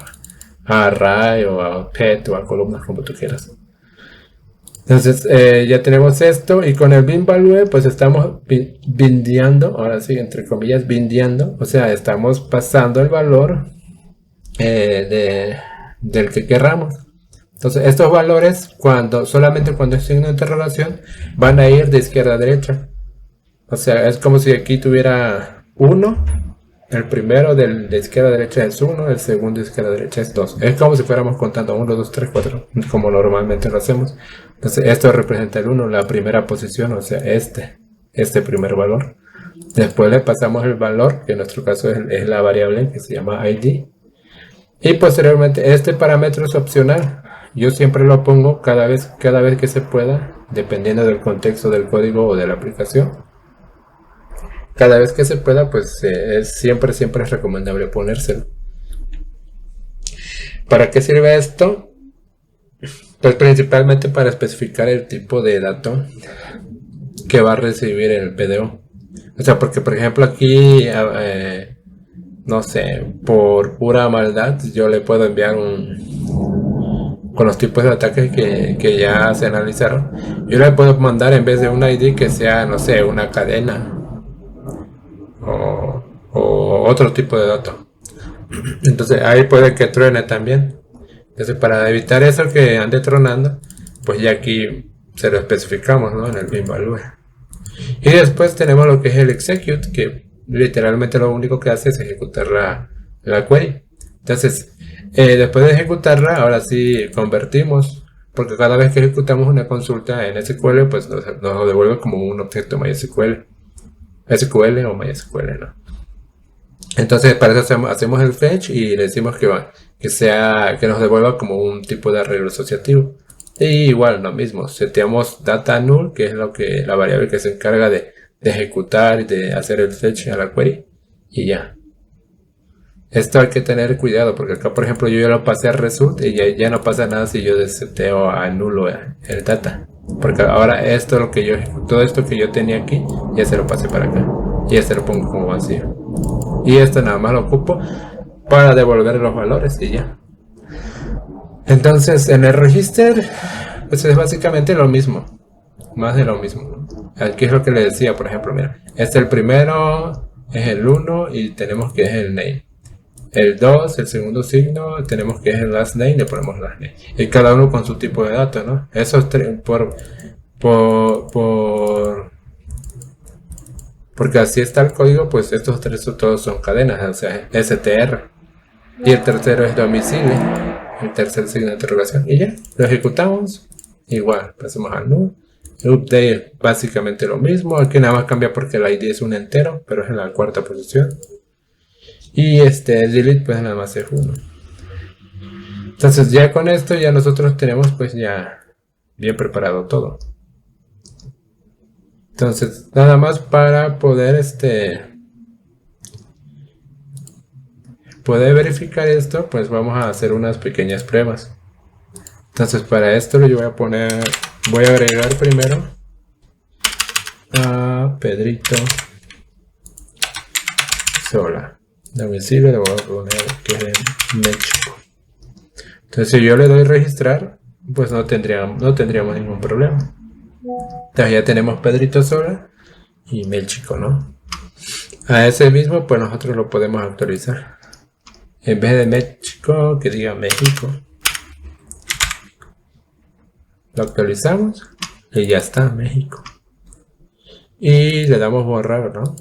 array o a pet o a columnas, como tú quieras. Entonces ya tenemos esto y con el bin value pues estamos bindeando, ahora sí, entre comillas, bindeando, o sea, estamos pasando el valor del que querramos. Entonces estos valores solamente cuando es signo de interrogación van a ir de izquierda a derecha. O sea, es como si aquí tuviera 1, el primero de izquierda a derecha es 1, el segundo de izquierda a derecha es 2. Es como si fuéramos contando 1, 2, 3, 4, como normalmente lo hacemos. Entonces esto representa el 1, la primera posición, o sea, este primer valor. Después le pasamos el valor, que en nuestro caso es la variable que se llama ID. Y posteriormente este parámetro es opcional. Yo siempre lo pongo cada vez que se pueda, dependiendo del contexto del código o de la aplicación. Cada vez que se pueda, pues siempre es recomendable ponérselo. ¿Para qué sirve esto? Pues principalmente para especificar el tipo de dato que va a recibir el PDO. O sea, porque por ejemplo aquí, no sé, por pura maldad, yo le puedo enviar con los tipos de ataques que ya se analizaron, yo le puedo mandar en vez de un ID que sea, no sé, una cadena o otro tipo de dato. Entonces ahí puede que truene también. Entonces para evitar eso que ande tronando, pues ya aquí se lo especificamos, ¿no? En el bin value. Y después tenemos lo que es el execute, que literalmente lo único que hace es ejecutar la query. Entonces después de ejecutarla, ahora sí convertimos, porque cada vez que ejecutamos una consulta en SQL, pues nos devuelve como un objeto MySQL. SQL o MySQL, ¿no? Entonces para eso hacemos el fetch y le decimos que nos devuelva como un tipo de arreglo asociativo. Y igual lo mismo, seteamos data null, que es la variable que se encarga de ejecutar y de hacer el fetch a la query, y ya. Esto hay que tener cuidado porque acá por ejemplo yo ya lo pasé a result y ya no pasa nada si yo seteo a nulo el data. Porque ahora todo esto que yo tenía aquí, ya se lo pasé para acá. Y este lo pongo como vacío. Y este nada más lo ocupo para devolver los valores y ya. Entonces en el register, pues es básicamente lo mismo. Más de lo mismo. Aquí es lo que le decía, por ejemplo, mira. El primero es el 1 y tenemos que es el name. El 2, el segundo signo, tenemos que es el last name, le ponemos last name. Y cada uno con su tipo de datos, ¿no? Esos tres, porque así está el código, pues estos tres todos son cadenas, o sea, STR. Y el tercero es domicilio, el tercer signo de interrogación. Y ya, lo ejecutamos. Igual, pasamos al null. El update es básicamente lo mismo. Aquí nada más cambia porque el ID es un entero, pero es en la cuarta posición. Y el delete pues nada más es 1. Entonces ya con esto ya nosotros tenemos pues ya bien preparado todo. Entonces nada más para poder poder verificar esto, pues vamos a hacer unas pequeñas pruebas. Entonces para esto yo voy a agregar primero a Pedrito Sola. Domicilio le voy a poner que es en México. Entonces si yo le doy registrar, pues no tendríamos ningún problema. Entonces ya tenemos Pedrito Sola y México, ¿no? A ese mismo pues nosotros lo podemos actualizar. En vez de México, que diga México. Lo actualizamos y ya está, México. Y le damos borrar, ¿no?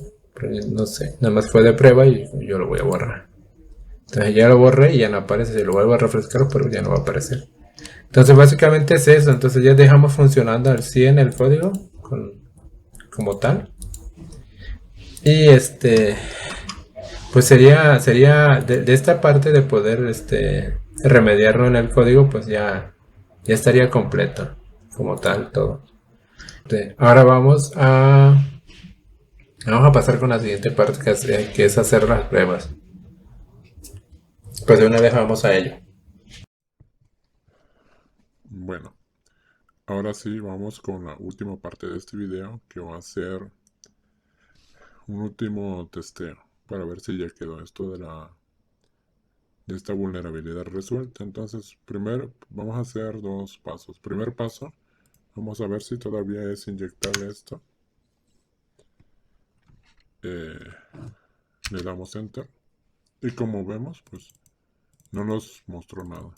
No sé, nada más fue de prueba y yo lo voy a borrar. Entonces ya lo borré y ya no aparece. Si lo vuelvo a refrescar, pero ya no va a aparecer. Entonces básicamente es eso. Entonces ya dejamos funcionando al 100 el código como tal. Y pues sería de esta parte de poder remediarlo en el código, pues ya estaría completo como tal todo. Ahora vamos a pasar con la siguiente parte que es hacer las pruebas. Pues de una vez vamos a ello. Bueno, ahora sí vamos con la última parte de este video, que va a ser un último testeo para ver si ya quedó esto de esta vulnerabilidad resuelta. Entonces, primero vamos a hacer dos pasos. Primer paso, vamos a ver si todavía es inyectable esto. Le damos enter y como vemos, pues no nos mostró nada.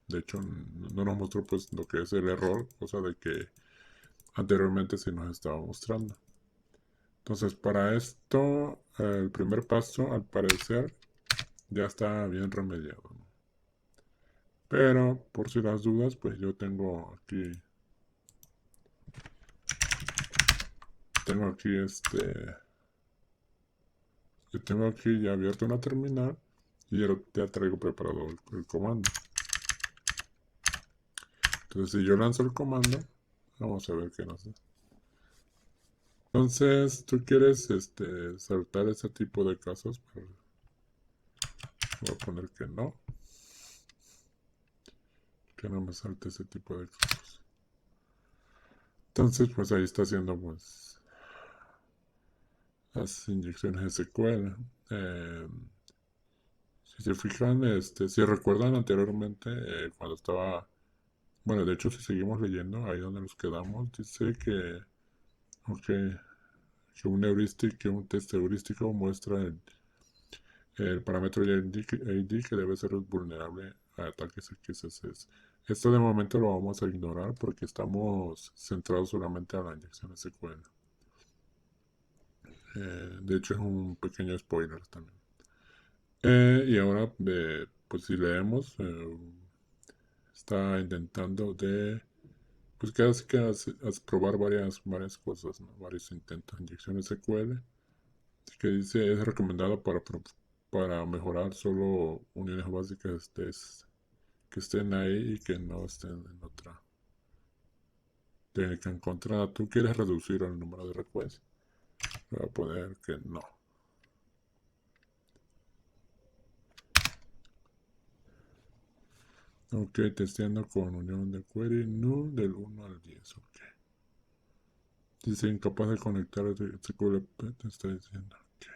De hecho, no nos mostró pues lo que es el error, cosa de que anteriormente sí nos estaba mostrando. Entonces, para esto, el primer paso, al parecer, ya está bien remediado, ¿no? Pero, por si las dudas, pues yo tengo aquí yo tengo aquí ya abierto una terminal y ya traigo preparado el comando. Entonces, si yo lanzo el comando, vamos a ver qué nos da. Entonces, tú quieres saltar ese tipo de casos, pero voy a poner que no me salte ese tipo de casos. Entonces, pues ahí está haciendo pues las inyecciones SQL. Si se fijan, si recuerdan anteriormente, cuando estaba, bueno, de hecho si seguimos leyendo, ahí donde nos quedamos, dice que, ok, que un test heurístico muestra el parámetro ID que debe ser vulnerable a ataques XSS. Esto de momento lo vamos a ignorar porque estamos centrados solamente a la inyección SQL. De hecho es un pequeño spoiler también. Y ahora, pues si leemos, está intentando pues casi que probar varias cosas, ¿no? Varios intentos de inyección SQL, que dice es recomendado para mejorar solo uniones básicas que estén ahí y que no estén en otra técnica encontrada. ¿Tú quieres reducir el número de requests? Voy a poner que no. Ok, testeando con unión de query null del 1 al 10. Ok. Dice incapaz de conectar el SQLP, te está diciendo. Ok.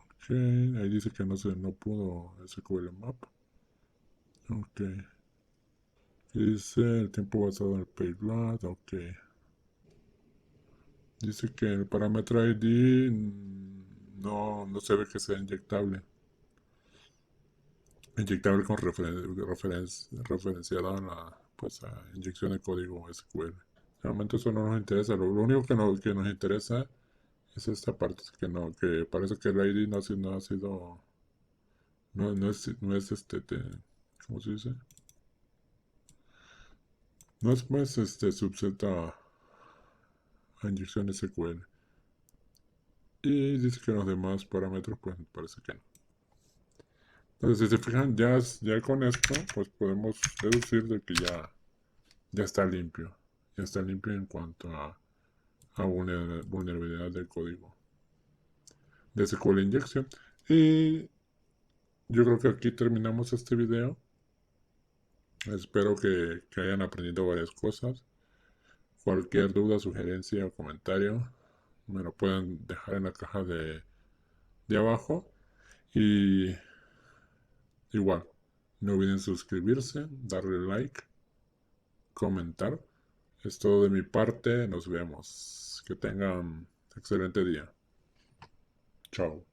Ok, ahí dice que no pudo SQL map. Ok. Dice el tiempo basado en el payload. Ok. Dice que el parámetro ID no se ve que sea inyectable. Inyectable con referenciado a la pues, a inyección de código SQL. Realmente eso no nos interesa. Lo único que nos interesa es esta parte, que parece que el ID no ha sido, no es ¿cómo se dice? No es más subseta a inyección SQL. Y dice que los demás parámetros, pues parece que no. Entonces, si se fijan, ya con esto, pues podemos deducir de que ya está limpio. Ya está limpio en cuanto a vulnerabilidad del código de SQL Injection. Y yo creo que aquí terminamos este video. Espero que hayan aprendido varias cosas. Cualquier duda, sugerencia o comentario me lo pueden dejar en la caja de abajo. Y igual, no olviden suscribirse, darle like, comentar. Es todo de mi parte. Nos vemos. Que tengan excelente día. Chao.